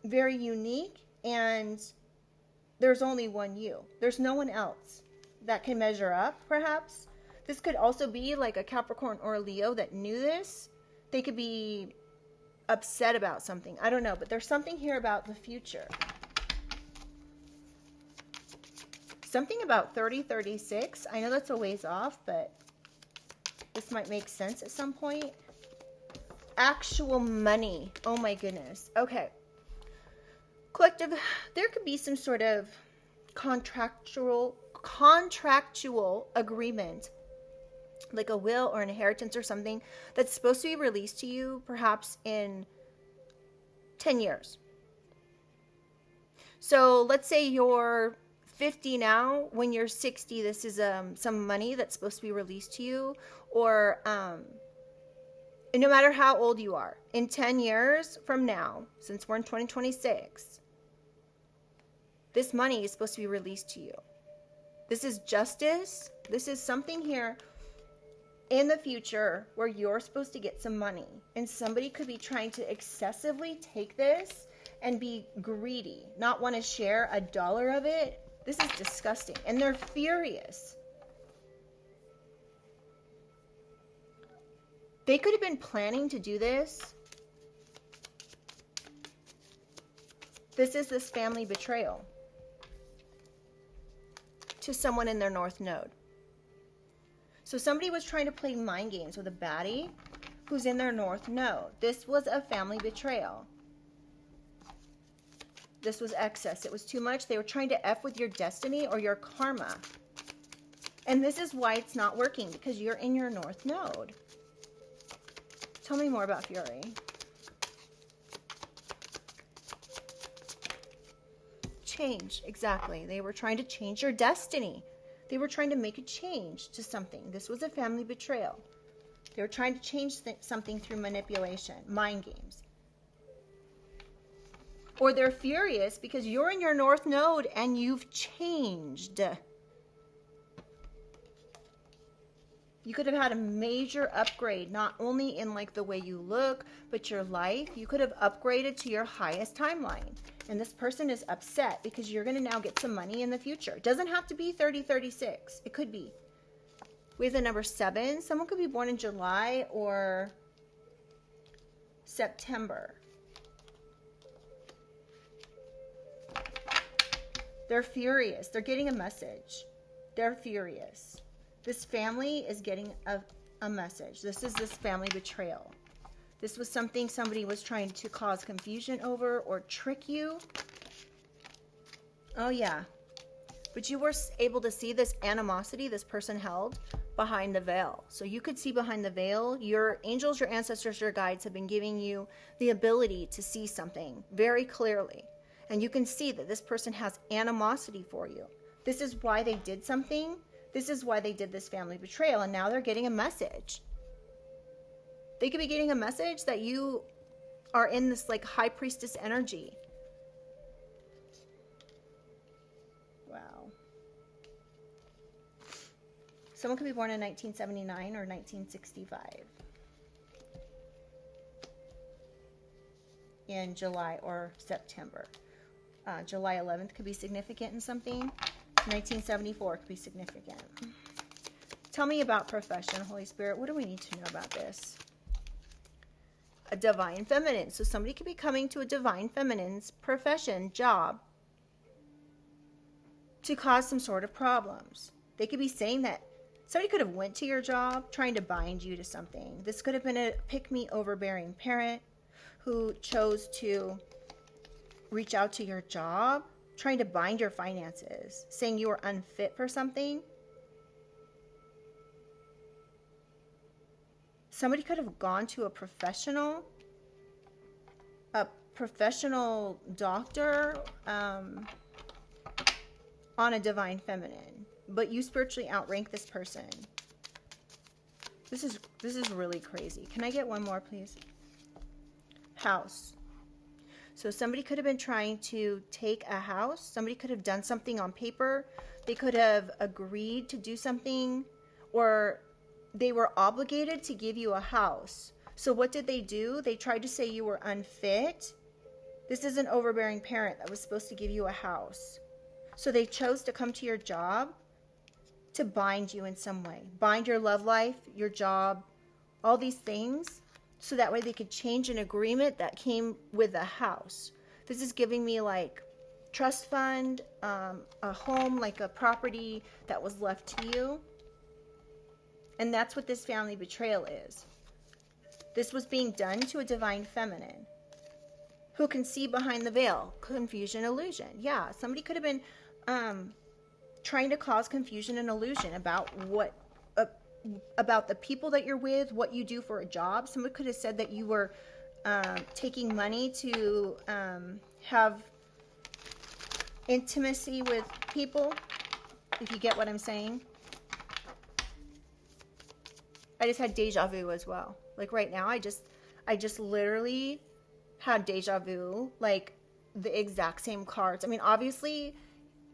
[SPEAKER 1] very unique, and there's only one you. There's no one else that can measure up, perhaps. This could also be like a Capricorn or a Leo that knew this. They could be upset about something. I don't know, but there's something here about the future. Something about 3036. I know that's a ways off, but this might make sense at some point. Actual money. Oh my goodness. Okay. Collective, there could be some sort of contractual agreement, like a will or inheritance or something that's supposed to be released to you perhaps in 10 years. So let's say you're 50 now. When you're 60, this is some money that's supposed to be released to you. Or no matter how old you are, in 10 years from now, since we're in 2026, this money is supposed to be released to you. This is justice. This is something here in the future where you're supposed to get some money. And somebody could be trying to excessively take this and be greedy, not want to share a dollar of it. This is disgusting. And they're furious. They could have been planning to do this. This is this family betrayal to someone in their North Node. So somebody was trying to play mind games with a baddie who's in their North Node. This was a family betrayal. This was excess. It was too much. They were trying to F with your destiny or your karma. And this is why it's not working, because you're in your North Node. Tell me more about Fury. Change, exactly. They were trying to change your destiny. They were trying to make a change to something. This was a family betrayal. They were trying to change something through manipulation, mind games. Or they're furious because you're in your North Node and you've changed. You could have had a major upgrade, not only in like the way you look, but your life. You could have upgraded to your highest timeline. And this person is upset because you're going to now get some money in the future. It doesn't have to be 3036. It could be. We have the number 7. Someone could be born in July or September. They're furious. They're getting a message. They're furious. This family is getting a message. This is this family betrayal. This was something somebody was trying to cause confusion over or trick you. Oh, yeah. But you were able to see this animosity this person held behind the veil. So you could see behind the veil. Your angels, your ancestors, your guides have been giving you the ability to see something very clearly. And you can see that this person has animosity for you. This is why they did something. This is why they did this family betrayal. And now they're getting a message. They could be getting a message that you are in this like high priestess energy. Wow. Someone could be born in 1979 or 1965. In July or September. July 11th could be significant in something. 1974 could be significant. Tell me about profession, Holy Spirit. What do we need to know about this? A divine feminine. So somebody could be coming to a divine feminine's profession, job, to cause some sort of problems. They could be saying that somebody could have went to your job trying to bind you to something. This could have been a pick-me overbearing parent who chose to reach out to your job, trying to bind your finances, saying you were unfit for something. Somebody could have gone to a professional doctor on a divine feminine, but you spiritually outrank this person. This is really crazy. Can I get one more, please? House. So somebody could have been trying to take a house. Somebody could have done something on paper. They could have agreed to do something, or they were obligated to give you a house. So what did they do? They tried to say you were unfit. This is an overbearing parent that was supposed to give you a house. So they chose to come to your job to bind you in some way. Bind your love life, your job, all these things. So that way they could change an agreement that came with a house. This is giving me like trust fund, a home, like a property that was left to you. And that's what this family betrayal is. This was being done to a divine feminine who can see behind the veil. Confusion, illusion. Yeah, somebody could have been trying to cause confusion and illusion about about the people that you're with, what you do for a job. Someone could have said that you were taking money to have intimacy with people, if you get what I'm saying. I just had deja vu as well. Like right now, I just literally had deja vu, like the exact same cards. I mean, obviously,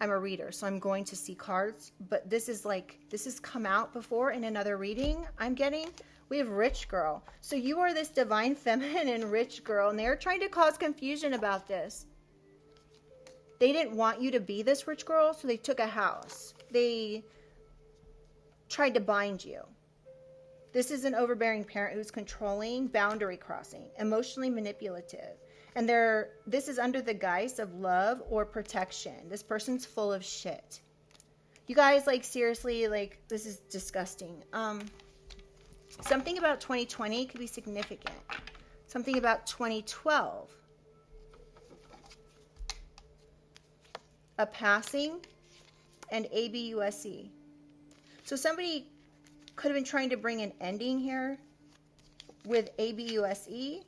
[SPEAKER 1] I'm a reader, so I'm going to see cards, but this has come out before in another reading I'm getting. We have rich girl. So you are this divine feminine and rich girl, and they're trying to cause confusion about this. They didn't want you to be this rich girl, so they took a house. They tried to bind you. This is an overbearing parent who's controlling, boundary crossing, emotionally manipulative. And this is under the guise of love or protection. This person's full of shit. You guys, like, seriously, like, this is disgusting. Something about 2020 could be significant. Something about 2012. A passing and ABUSE. So somebody could have been trying to bring an ending here with ABUSE,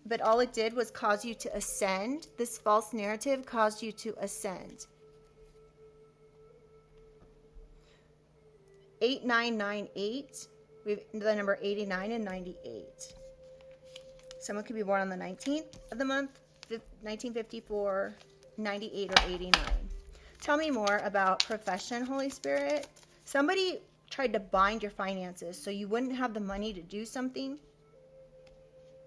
[SPEAKER 1] but all it did was cause you to ascend. This false narrative caused you to ascend. 8998, we have the number 89 and 98. Someone could be born on the 19th of the month, 1954, 98, or 89. Tell me more about profession, Holy Spirit. Somebody tried to bind your finances so you wouldn't have the money to do something.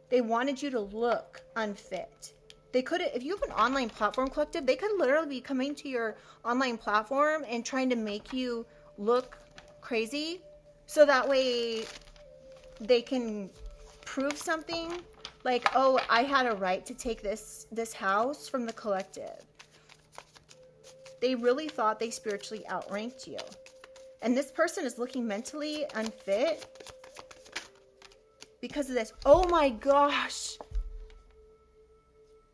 [SPEAKER 1] They wanted you to look unfit. They could, if you have an online platform, collective, they could literally be coming to your online platform and trying to make you look crazy so that way they can prove something. Like, oh, I had a right to take this house from the collective. They really thought they spiritually outranked you. And this person is looking mentally unfit because of this. Oh my gosh.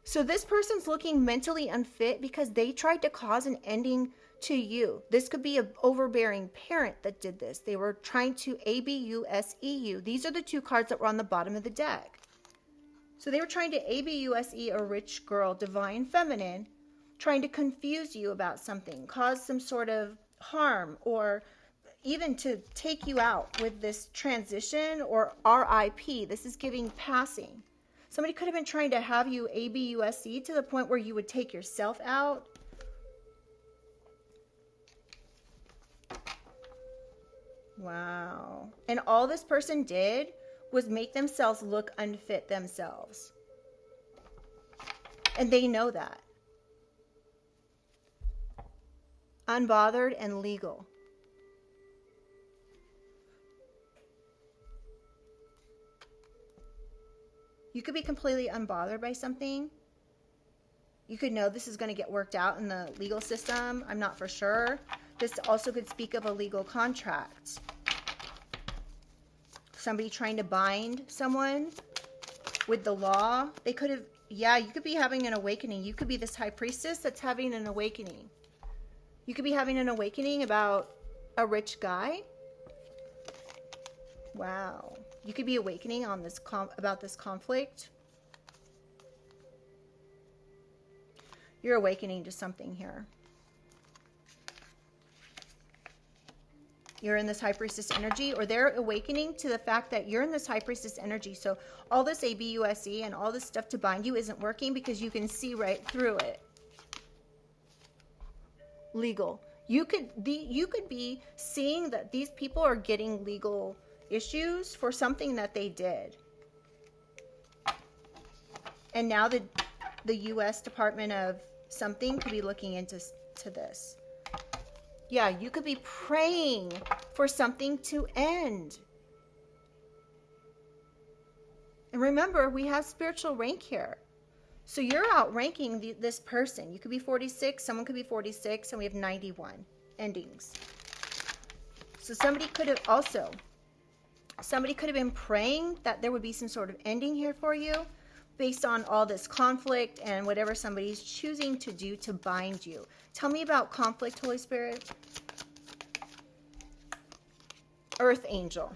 [SPEAKER 1] So this person's looking mentally unfit because they tried to cause an ending to you. This could be an overbearing parent that did this. They were trying to ABUSE. These are the two cards that were on the bottom of the deck. So they were trying to ABUSE a rich girl, divine feminine, trying to confuse you about something, cause some sort of harm, or even to take you out with this transition or RIP. This is giving passing. Somebody could have been trying to have you ABUSE to the point where you would take yourself out. Wow. And all this person did was make themselves look unfit themselves. And they know that. Unbothered and legal. You could be completely unbothered by something. You could know this is going to get worked out in the legal system. I'm not for sure. This also could speak of a legal contract. Somebody trying to bind someone with the law. They could have, yeah, you could be having an awakening. You could be this high priestess that's having an awakening. You could be having an awakening about a rich guy. Wow. You could be awakening on this about this conflict. You're awakening to something here. You're in this high priestess energy, or they're awakening to the fact that you're in this high priestess energy. So all this ABUSE and all this stuff to bind you isn't working because you can see right through it. Legal. You could be seeing that these people are getting legal issues for something that they did. And now the U.S. Department of something could be looking into this. Yeah, you could be praying for something to end. And remember, we have spiritual rank here. So you're outranking this person. You could be 46, someone could be 46, and we have 91 endings. So somebody could have been praying that there would be some sort of ending here for you based on all this conflict and whatever somebody's choosing to do to bind you. Tell me about conflict, Holy Spirit. Earth angel.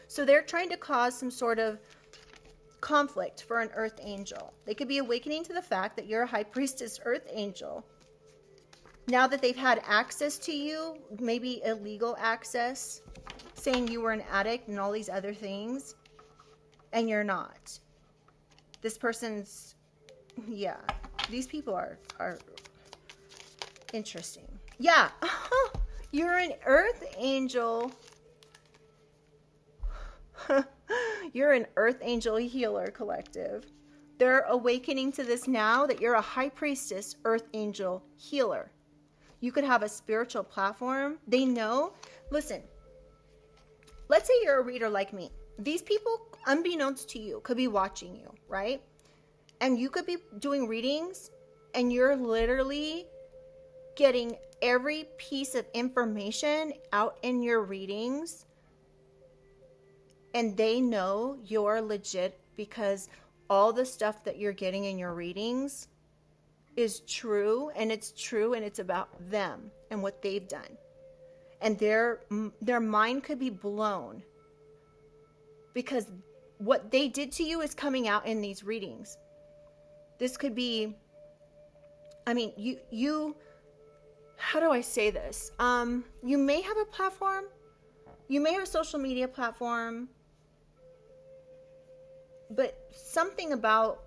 [SPEAKER 1] So they're trying to cause some sort of conflict for an earth angel. They could be awakening to the fact that you're a high priestess earth angel. Now that they've had access to you, maybe illegal access, saying you were an addict and all these other things, and you're not. This person's, yeah, these people are interesting. Yeah, you're an earth angel. You're an earth angel healer, collective. They're awakening to this now that you're a high priestess earth angel healer. You could have a spiritual platform. They know. Listen, let's say you're a reader like me. These people, unbeknownst to you, could be watching you, right? And you could be doing readings and you're literally getting every piece of information out in your readings. And they know you're legit because all the stuff that you're getting in your readings is true, and it's true, and it's about them and what they've done. and their mind could be blown because what they did to you is coming out in these readings. This could be, I mean, you how do I say this? You may have a platform, you may have a social media platform, but something about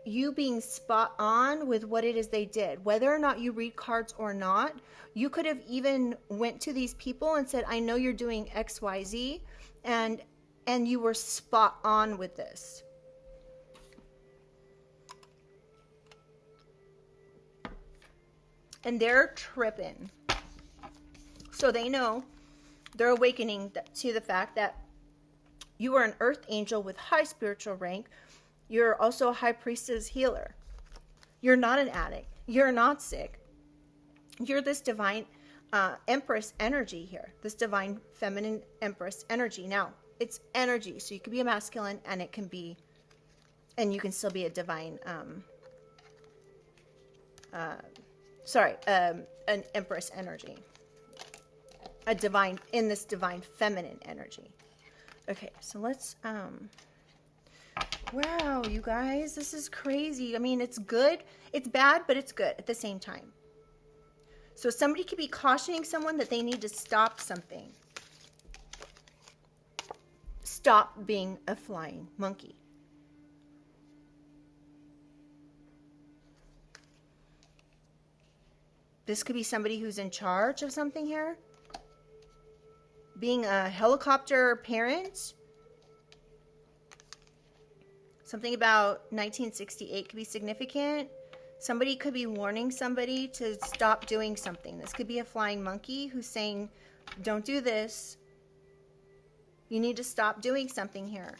[SPEAKER 1] you being spot on with what it is they did, whether or not you read cards or not. You could have even went to these people and said, I know you're doing XYZ, and you were spot on with this. And they're tripping. So they know, they're awakening to the fact that you are an earth angel with high spiritual rank. You're also a high priestess healer. You're not an addict. You're not sick. You're this divine empress energy here. This divine feminine empress energy. Now, it's energy. So you can be a masculine and it can be, and you can still be a divine, an empress energy. A divine, in this divine feminine energy. Okay, so let's, wow, you guys, this is crazy. I mean, it's good. It's bad, but it's good at the same time. So somebody could be cautioning someone that they need to stop something. Stop being a flying monkey. This could be somebody who's in charge of something here. Being a helicopter parent. Something about 1968 could be significant. Somebody could be warning somebody to stop doing something. This could be a flying monkey who's saying, don't do this. You need to stop doing something here.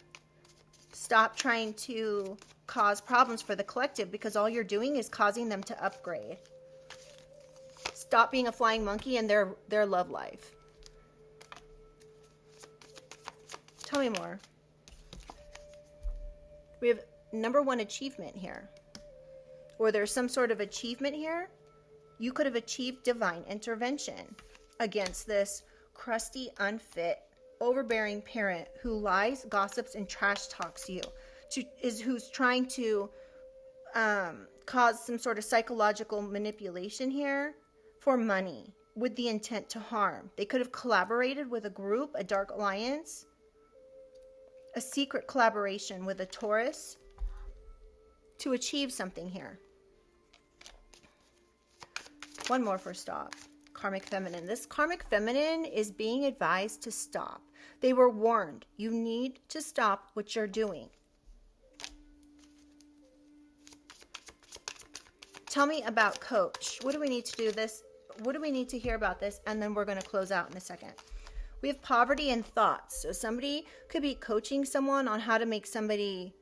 [SPEAKER 1] Stop trying to cause problems for the collective because all you're doing is causing them to upgrade. Stop being a flying monkey in their love life. Tell me more. We have number 1 achievement here. Or there's some sort of achievement here. You could have achieved divine intervention against this crusty, unfit, overbearing parent who lies, gossips, and trash talks you. Who's trying to cause some sort of psychological manipulation here for money with the intent to harm. They could have collaborated with a group, a dark alliance, a secret collaboration with a Taurus to achieve something here. One more for stop. Karmic feminine. This karmic feminine is being advised to stop. They were warned. You need to stop what you're doing. Tell me about coach. What do we need to do this? What do we need to hear about this? And then we're going to close out in a second. We have poverty and thoughts. So somebody could be coaching someone on how to make somebody,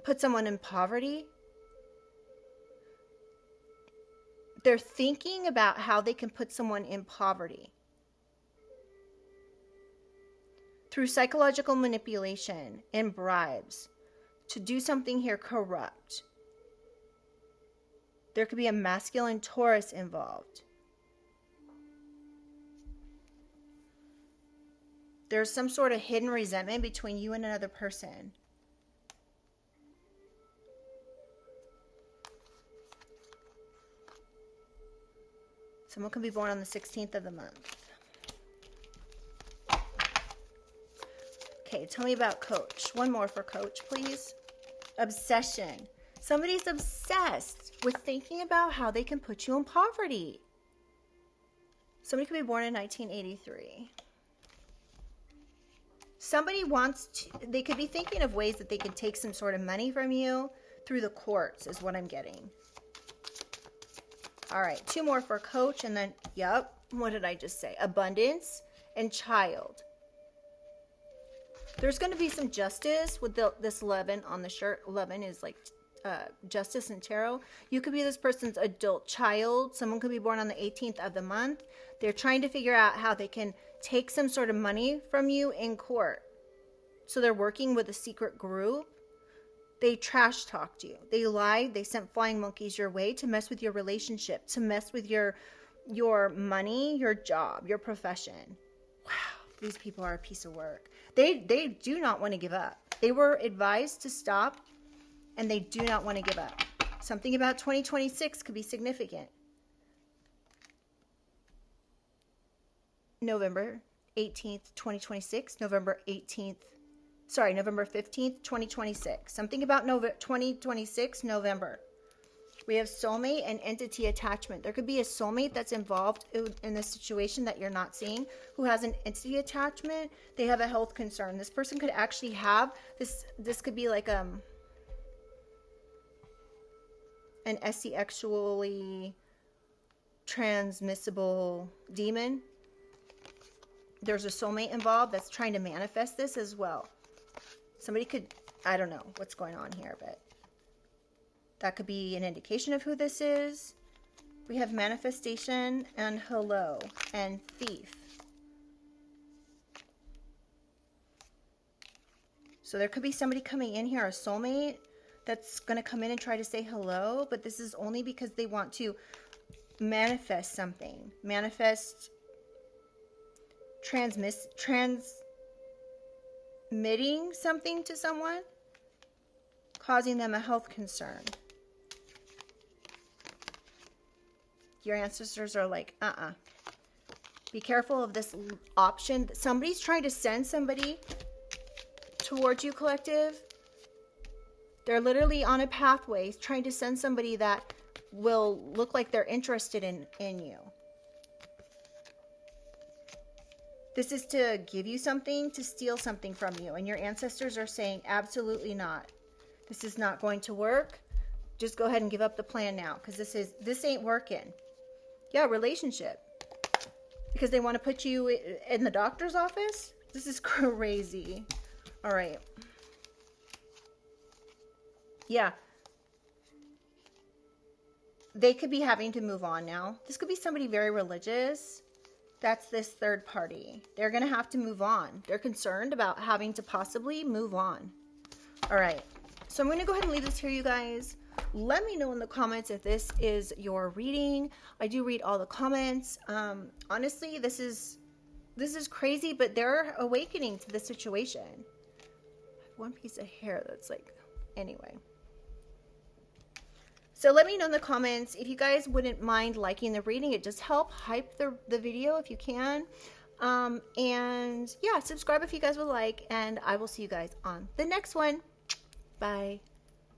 [SPEAKER 1] put someone in poverty. They're thinking about how they can put someone in poverty through psychological manipulation and bribes to do something here corrupt. There could be a masculine Taurus involved. There's some sort of hidden resentment between you and another person. Someone can be born on the 16th of the month. Okay, tell me about coach. One more for coach, please. Obsession. Somebody's obsessed with thinking about how they can put you in poverty. Somebody could be born in 1983. Somebody wants to, they could be thinking of ways that they can take some sort of money from you through the courts is what I'm getting. All right, 2 more for coach and then, yep, what did I just say? Abundance and child. There's going to be some justice with this 11 on the shirt. 11 is like justice and tarot. You could be this person's adult child. Someone could be born on the 18th of the month. They're trying to figure out how they can take some sort of money from you in court. So they're working with a secret group. They trash talked you. They lied. They sent flying monkeys your way to mess with your relationship, to mess with your your money, your job, your profession. Wow, these people are a piece of work. They do not want to give up. They were advised to stop, and they do not want to give up. Something about 2026 could be significant. November 18th, 2026. November 15th, 2026. Something about 2026, November. We have soulmate and entity attachment. There could be a soulmate that's involved in this situation that you're not seeing, who has an entity attachment. They have a health concern. This person could actually have this could be like an sexually transmissible demon. There's a soulmate involved that's trying to manifest this as well. Somebody could, I don't know what's going on here, but that could be an indication of who this is. We have manifestation and hello and thief. So there could be somebody coming in here, a soulmate, that's going to come in and try to say hello, but this is only because they want to manifest something. Manifest transmitting something to someone, causing them a health concern. Your ancestors are like, be careful of this option. Somebody's trying to send somebody towards you, collective. They're literally on a pathway trying to send somebody that will look like they're interested in you. This is to give you something, to steal something from you. And your ancestors are saying, absolutely not. This is not going to work. Just go ahead and give up the plan now, because this ain't working. Yeah, relationship. Because they want to put you in the doctor's office? This is crazy. All right. Yeah. They could be having to move on now. This could be somebody very religious. That's this third party. They're going to have to move on. They're concerned about having to possibly move on. All right. So I'm going to go ahead and leave this here, you guys. Let me know in the comments if this is your reading. I do read all the comments. Honestly, this is crazy, but they're awakening to the situation. I have one piece of hair that's like, anyway. So let me know in the comments if you guys wouldn't mind liking the reading. It just helps hype the video if you can. And yeah, subscribe if you guys would like, and I will see you guys on the next one. Bye.